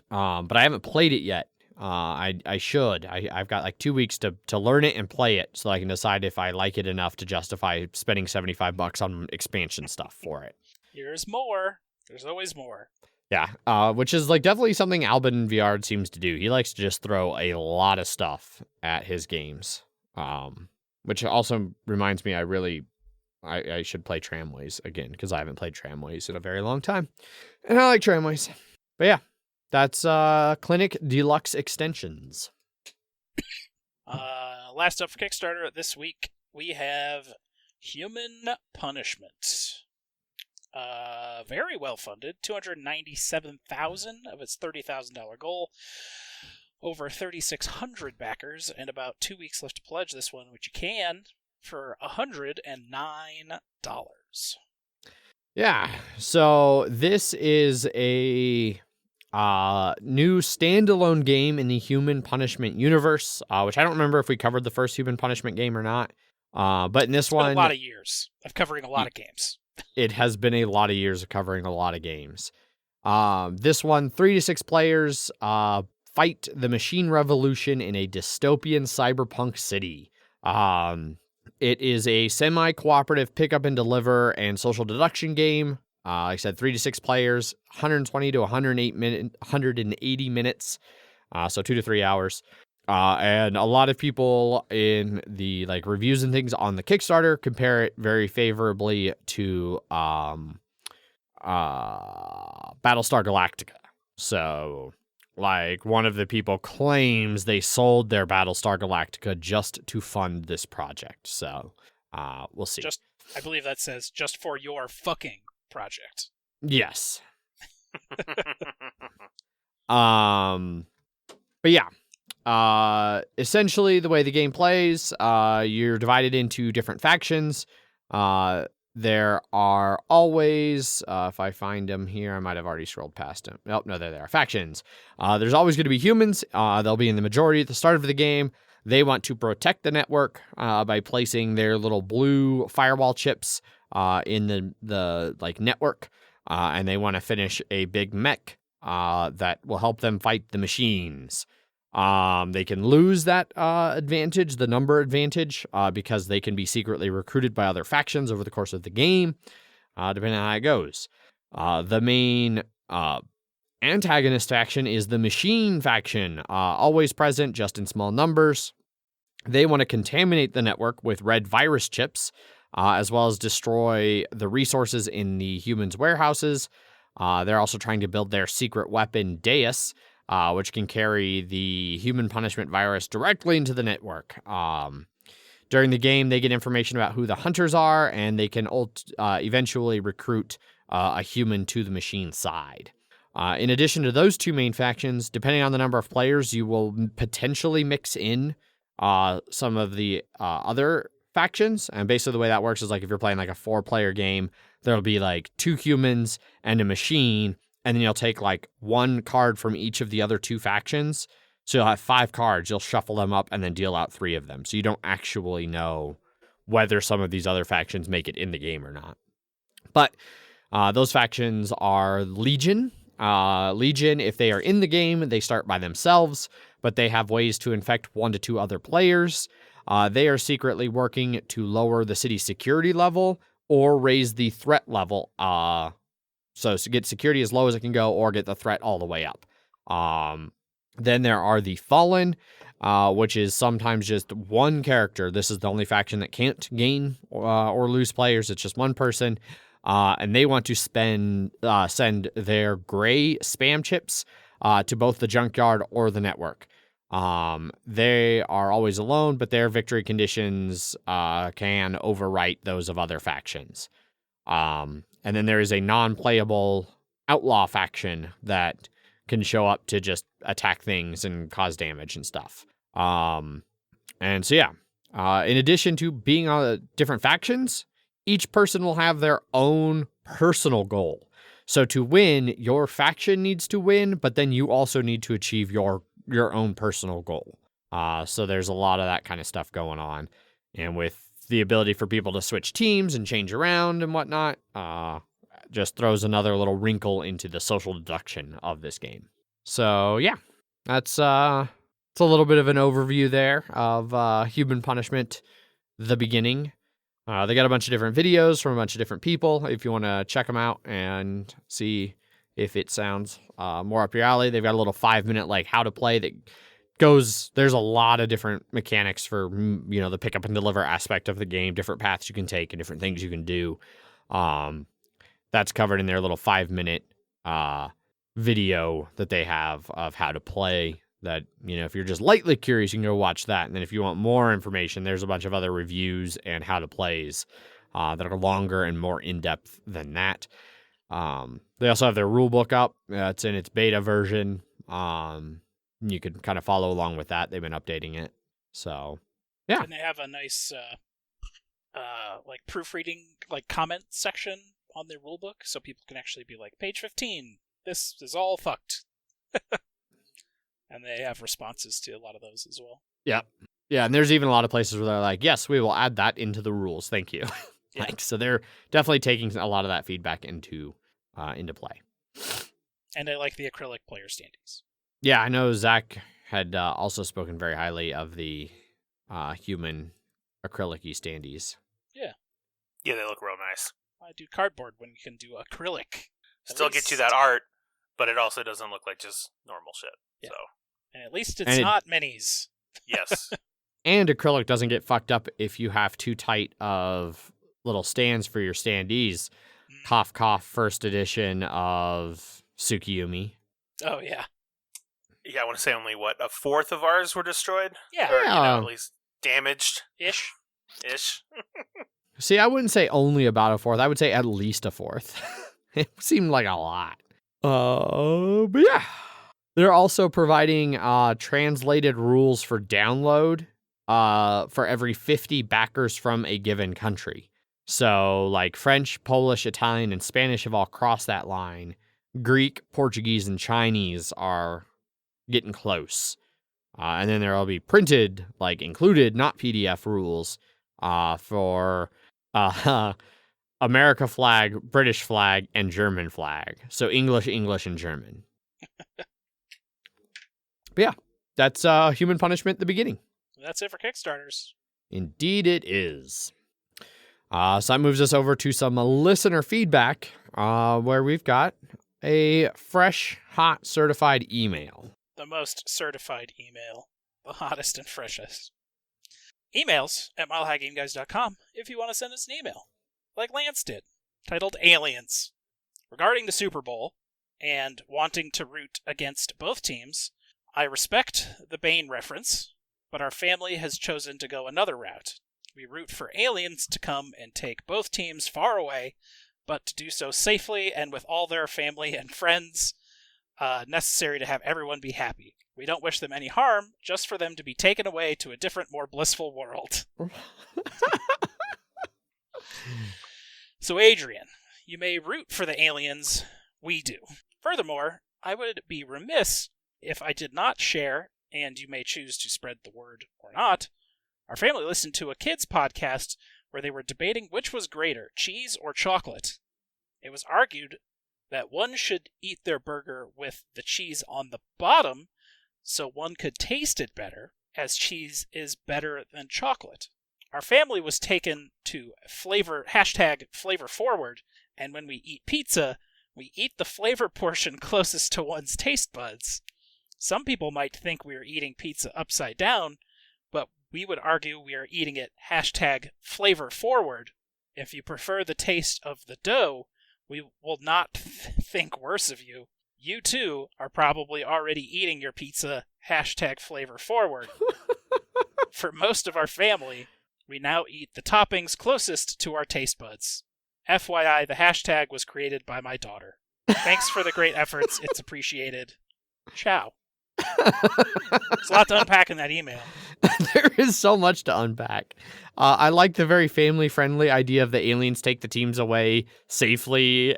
but I haven't played it yet. I should. I've got like 2 weeks to learn it and play it so I can decide if I like it enough to justify spending $75 on expansion stuff for it. There's more. There's always more. Yeah, which is like definitely something Albin Viard seems to do. He likes to just throw a lot of stuff at his games, which also reminds me I should play Tramways again because I haven't played Tramways in a very long time, and I like Tramways. But yeah, that's Clinic Deluxe Extensions. Last up for Kickstarter this week, we have Human Punishment. Very well funded, $297,000 of its $30,000 goal. Over 3,600 backers, and about 2 weeks left to pledge this one, which you can for $109. Yeah, so this is a new standalone game in the Human Punishment universe, which I don't remember if we covered the first Human Punishment game or not. But in this one, a lot of years of covering a lot of games. It has been a lot of years of covering a lot of games. This one, 3 to 6 players fight the machine revolution in a dystopian cyberpunk city. It is a semi-cooperative pick up and deliver and social deduction game. Like I said, 3 to 6 players, 120 to 180 minutes, so 2 to 3 hours. And a lot of people in the like reviews and things on the Kickstarter compare it very favorably to Battlestar Galactica. So like one of the people claims they sold their Battlestar Galactica just to fund this project. So we'll see. I believe that says just for your fucking project. Yes. But yeah. Essentially the way the game plays, you're divided into different factions. There are always, if I find them here, I might have already scrolled past them. Oh, no, there they are. Factions. There's always going to be humans. They'll be in the majority at the start of the game. They want to protect the network, by placing their little blue firewall chips, in the like network. And they want to finish a big mech, that will help them fight the machines. They can lose that advantage, the number advantage, because they can be secretly recruited by other factions over the course of the game, depending on how it goes. The main antagonist faction is the machine faction, always present, just in small numbers. They want to contaminate the network with red virus chips, as well as destroy the resources in the humans' warehouses. They're also trying to build their secret weapon, Deus, which can carry the human punishment virus directly into the network. During the game, they get information about who the hunters are, and they can eventually recruit a human to the machine side. In addition to those two main factions, depending on the number of players, you will potentially mix in some of the other factions. And basically the way that works is like if you're playing like a 4-player game, there'll be like 2 humans and a machine, and then you'll take like 1 card from each of the other 2 factions. So you'll have 5 cards, you'll shuffle them up and then deal out 3 of them. So you don't actually know whether some of these other factions make it in the game or not. But those factions are Legion. Legion, if they are in the game, they start by themselves, but they have ways to infect 1 to 2 other players. They are secretly working to lower the city's security level or raise the threat level. So get security as low as it can go or get the threat all the way up. Then there are the Fallen, which is sometimes just 1 character. This is the only faction that can't gain or lose players. It's just 1 person. and they want to send their gray spam chips to both the junkyard or the network. They are always alone, but their victory conditions can overwrite those of other factions. And then there is a non-playable outlaw faction that can show up to just attack things and cause damage and stuff. And so, in addition to being on different factions, each person will have their own personal goal. So to win, your faction needs to win, but then you also need to achieve your own personal goal. So there's a lot of that kind of stuff going on. And with the ability for people to switch teams and change around and whatnot, just throws another little wrinkle into the social deduction of this game. So yeah, that's it's a little bit of an overview there of Human Punishment, the beginning. They got a bunch of different videos from a bunch of different people if you want to check them out and see if it sounds more up your alley. They've got a little 5-minute like how to play that goes, there's a lot of different mechanics for, the pick up and deliver aspect of the game, different paths you can take and different things you can do. That's covered in their little 5-minute video that they have of how to play that, if you're just lightly curious, you can go watch that. And then if you want more information, there's a bunch of other reviews and how to plays that are longer and more in-depth than that. They also have their rule book up. It's in its beta version. You can kind of follow along with that. They've been updating it. So, yeah. And they have a nice proofreading comment section on their rule book, so people can actually be like, page 15, this is all fucked. And they have responses to a lot of those as well. Yeah. Yeah, and there's even a lot of places where they're like, yes, we will add that into the rules. Thank you. Yeah. So they're definitely taking a lot of that feedback into play. And I like the acrylic player standees. Yeah, I know Zach had also spoken very highly of the human acrylic-y standees. Yeah. Yeah, they look real nice. I do cardboard when you can do acrylic. Still get you that art, but it also doesn't look like just normal shit. Yeah. So. And at least it's not minis. Yes. And acrylic doesn't get fucked up if you have too tight of little stands for your standees. Cough, cough, first edition of Tsukiyumi. Oh, yeah. Yeah, I want to say only, a fourth of ours were destroyed? Yeah. Or, at least damaged? Ish. See, I wouldn't say only about a fourth. I would say at least a fourth. It seemed like a lot. But yeah. They're also providing translated rules for download for every 50 backers from a given country. So, like French, Polish, Italian, and Spanish have all crossed that line. Greek, Portuguese, and Chinese are getting close. And then there will be printed, included, not PDF rules for America flag, British flag, and German flag. So English, and German. But yeah, that's Human Punishment, the beginning. That's it for Kickstarters. Indeed it is. So that moves us over to some listener feedback, where we've got a fresh, hot, certified email. The most certified email. The hottest and freshest. Emails at milehighgameguys.com if you want to send us an email, like Lance did, titled Aliens. Regarding the Super Bowl, and wanting to root against both teams, I respect the Bane reference, but our family has chosen to go another route. We root for aliens to come and take both teams far away, but to do so safely and with all their family and friends necessary to have everyone be happy. We don't wish them any harm, just for them to be taken away to a different, more blissful world. So, Adrian, you may root for the aliens. We do. Furthermore, I would be remiss if I did not share, and you may choose to spread the word or not, our family listened to a kids' podcast where they were debating which was greater, cheese or chocolate. It was argued that one should eat their burger with the cheese on the bottom so one could taste it better, as cheese is better than chocolate. Our family was taken to flavor forward, and when we eat pizza, we eat the flavor portion closest to one's taste buds. Some people might think we are eating pizza upside down, but we would argue we are eating it #flavor forward, If you prefer the taste of the dough, we will not think worse of you. You, too, are probably already eating your pizza #flavorforward. For most of our family, we now eat the toppings closest to our taste buds. FYI, the hashtag was created by my daughter. Thanks for the great efforts. It's appreciated. Ciao. There's a lot to unpack in that email. There is so much to unpack. I like the very family-friendly idea of the aliens take the teams away safely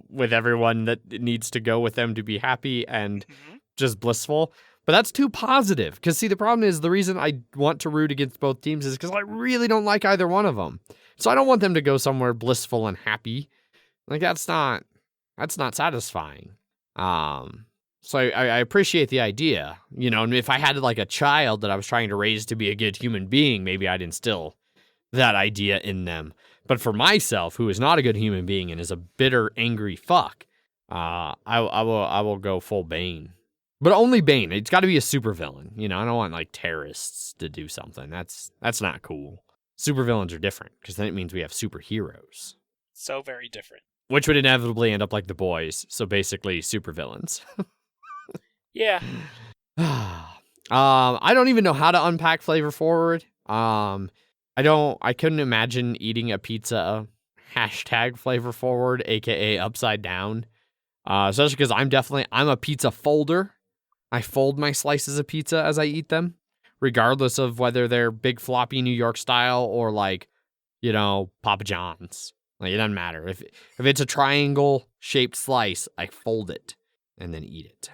with everyone that needs to go with them to be happy and just blissful. But that's too positive. Because, see, the problem is the reason I want to root against both teams is because I really don't like either one of them. So I don't want them to go somewhere blissful and happy. Like, that's not satisfying. So I appreciate the idea, you know, and if I had like a child that I was trying to raise to be a good human being, maybe I'd instill that idea in them. But for myself, who is not a good human being and is a bitter, angry fuck, I will go full Bane. But only Bane. It's got to be a supervillain. You know, I don't want like terrorists to do something. That's not cool. Supervillains are different because then it means we have superheroes. So very different. Which would inevitably end up like The Boys. So basically supervillains. Yeah. I don't even know how to unpack Flavor Forward. I couldn't imagine eating a pizza #Flavor Forward, aka upside down. Especially because I'm a pizza folder. I fold my slices of pizza as I eat them, regardless of whether they're big floppy New York style or like, you know, Papa John's. Like, it doesn't matter. If it's a triangle shaped slice, I fold it and then eat it.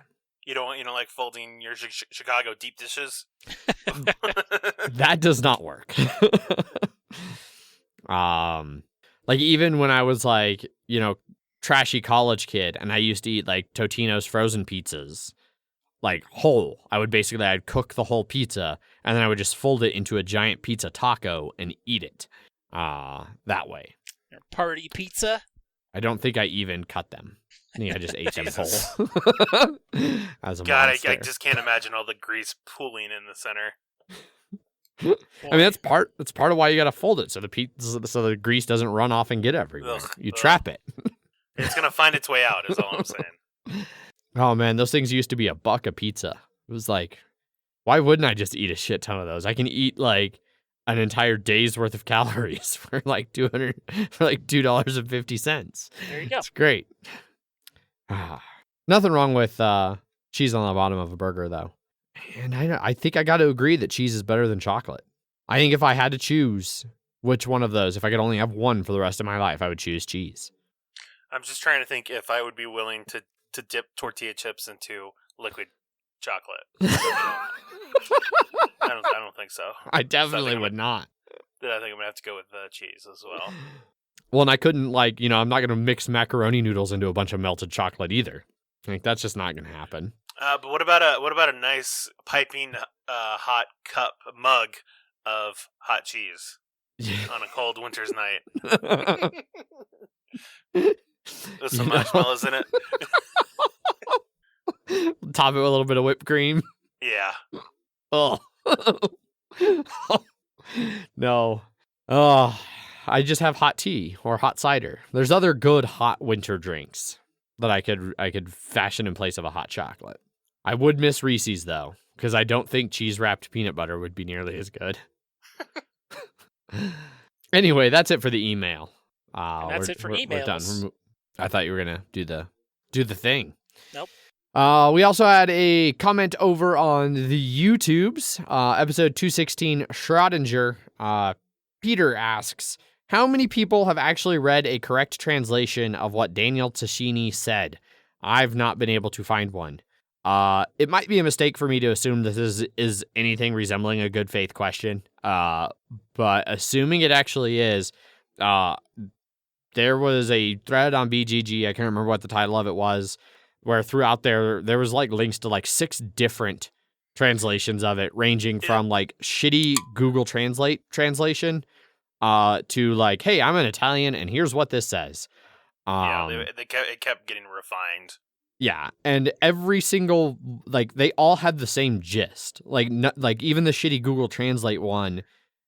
You don't like folding your Chicago deep dishes? That does not work. Like even when I was like, you know, trashy college kid and I used to eat like Totino's frozen pizzas, like whole. I'd cook the whole pizza and then I would just fold it into a giant pizza taco and eat it that way. Your party pizza? I don't think I even cut them. I think I just ate them whole. As a God, monster. I just can't imagine all the grease pooling in the center. I mean, that's part of why you gotta fold it so the grease doesn't run off and get everywhere. You trap it. It's gonna find its way out. Is all I'm saying. Oh man, those things used to be $1 a pizza. It was like, why wouldn't I just eat a shit ton of those? I can eat like an entire day's worth of calories for like $2.50. There you go. It's great. Nothing wrong with cheese on the bottom of a burger, though. And I think I got to agree that cheese is better than chocolate. I think if I had to choose which one of those, if I could only have one for the rest of my life, I would choose cheese. I'm just trying to think if I would be willing to dip tortilla chips into liquid chocolate. I don't think so. I definitely would not. Then I think I'm going to have to go with cheese as well. Well, and I couldn't I'm not going to mix macaroni noodles into a bunch of melted chocolate either. Like, that's just not going to happen. But what about a nice piping hot mug of hot cheese on a cold winter's night? With some marshmallows in it. Top it with a little bit of whipped cream. Yeah. Oh. No. Oh. I just have hot tea or hot cider. There's other good hot winter drinks that I could fashion in place of a hot chocolate. I would miss Reese's though, because I don't think cheese wrapped peanut butter would be nearly as good. Anyway, that's it for the email. That's it for emails. We're done. I thought you were gonna do the thing. Nope. We also had a comment over on the YouTubes, episode 216, Schrodinger. Peter asks, how many people have actually read a correct translation of what Daniel Tascini said? I've not been able to find one. It might be a mistake for me to assume this is anything resembling a good faith question. But assuming it actually is, there was a thread on BGG, I can't remember what the title of it was, where throughout there was like links to like 6 different translations of it, ranging from like shitty Google translation to like, hey, I'm an Italian and here's what this says. It kept getting refined. Yeah, and every single, like, they all had the same gist. Like even the shitty Google Translate one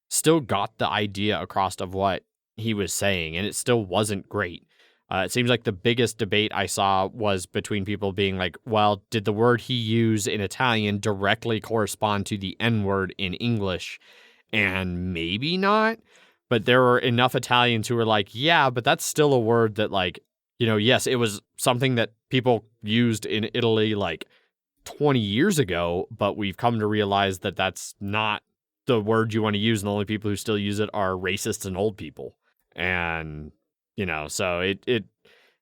still got the idea across of what he was saying, and it still wasn't great. It seems like the biggest debate I saw was between people being like, well, did the word he used in Italian directly correspond to the N-word in English? And maybe not. But there were enough Italians who were like, yeah, but that's still a word that, like, you know, yes, it was something that people used in Italy like 20 years ago, but we've come to realize that that's not the word you want to use, and the only people who still use it are racists and old people. And, you know, so it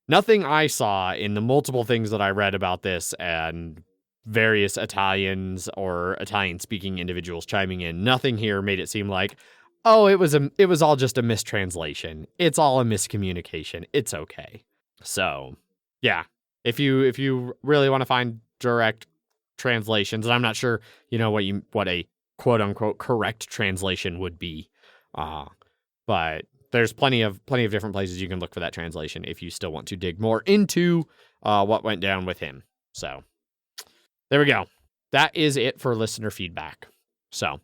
nothing I saw in the multiple things that I read about this and various Italians or Italian-speaking individuals chiming in, nothing here made it seem like, oh, it was all just a mistranslation. It's all a miscommunication. It's okay. So, yeah, if you really want to find direct translations, and I'm not sure, you know, what a quote unquote correct translation would be, but there's plenty of different places you can look for that translation if you still want to dig more into what went down with him. So, there we go. That is it for listener feedback. So,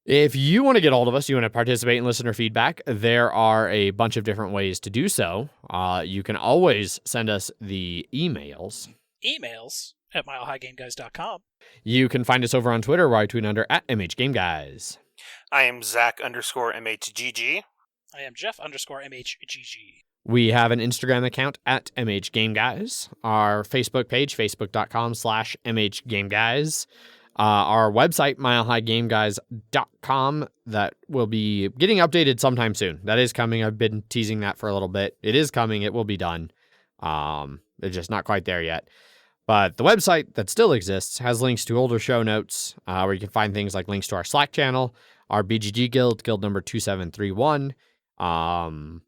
if you want to get hold of us, you want to participate in listener feedback, there are a bunch of different ways to do so. You can always send us the emails. Emails at milehighgameguys.com. You can find us over on Twitter, where I tweet under @MHGameGuys. I am Zach_MHGG. I am Jeff_MHGG. We have an Instagram account @MHGameGuys. Our Facebook page, facebook.com/MHGameGuys. Our website, milehighgameguys.com, that will be getting updated sometime soon. That is coming. I've been teasing that for a little bit. It is coming. It will be done. It's just not quite there yet. But the website that still exists has links to older show notes, where you can find things like links to our Slack channel, our BGG guild number 2731, and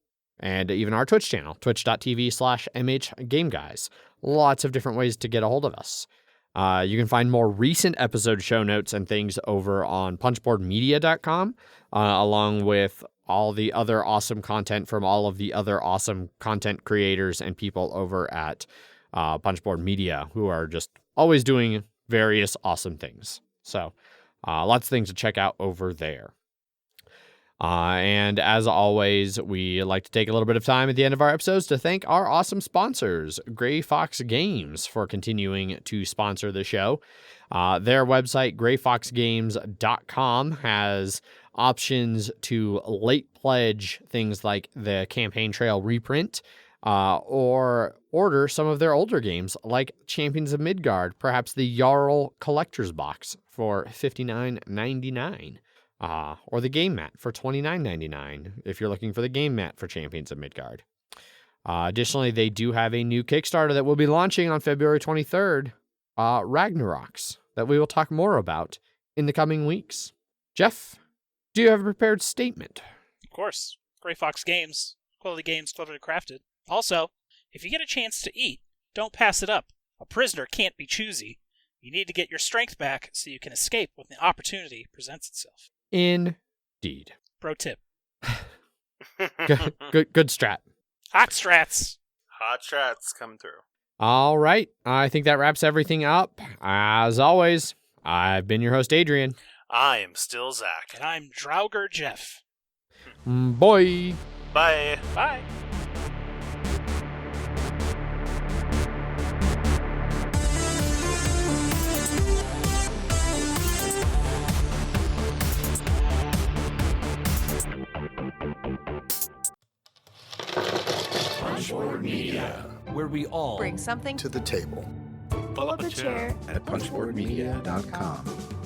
even our Twitch channel, twitch.tv/MHGameGuys. Lots of different ways to get a hold of us. You can find more recent episode show notes and things over on punchboardmedia.com, along with all the other awesome content from all of the other awesome content creators and people over at Punchboard Media, who are just always doing various awesome things. So lots of things to check out over there. And as always, we like to take a little bit of time at the end of our episodes to thank our awesome sponsors, Gray Fox Games, for continuing to sponsor the show. Their website, grayfoxgames.com, has options to late pledge things like the Campaign Trail reprint, or order some of their older games like Champions of Midgard, perhaps the Jarl Collector's Box for $59.99. Or the game mat for $29.99 if you're looking for the game mat for Champions of Midgard. Additionally, they do have a new Kickstarter that will be launching on February 23rd, Ragnaroks, that we will talk more about in the coming weeks. Jeff, do you have a prepared statement? Of course. Gray Fox Games. Quality games, cleverly crafted. Also, if you get a chance to eat, don't pass it up. A prisoner can't be choosy. You need to get your strength back so you can escape when the opportunity presents itself. Indeed. Pro tip. Good strat. Hot strats. Hot strats come through. All right. I think that wraps everything up. As always, I've been your host, Adrian. I am still Zach. And I'm Draugr Jeff. Boy. Bye. Bye. Punchboard Media, where we all bring something to the table. pull up a chair at punchboardmedia.com.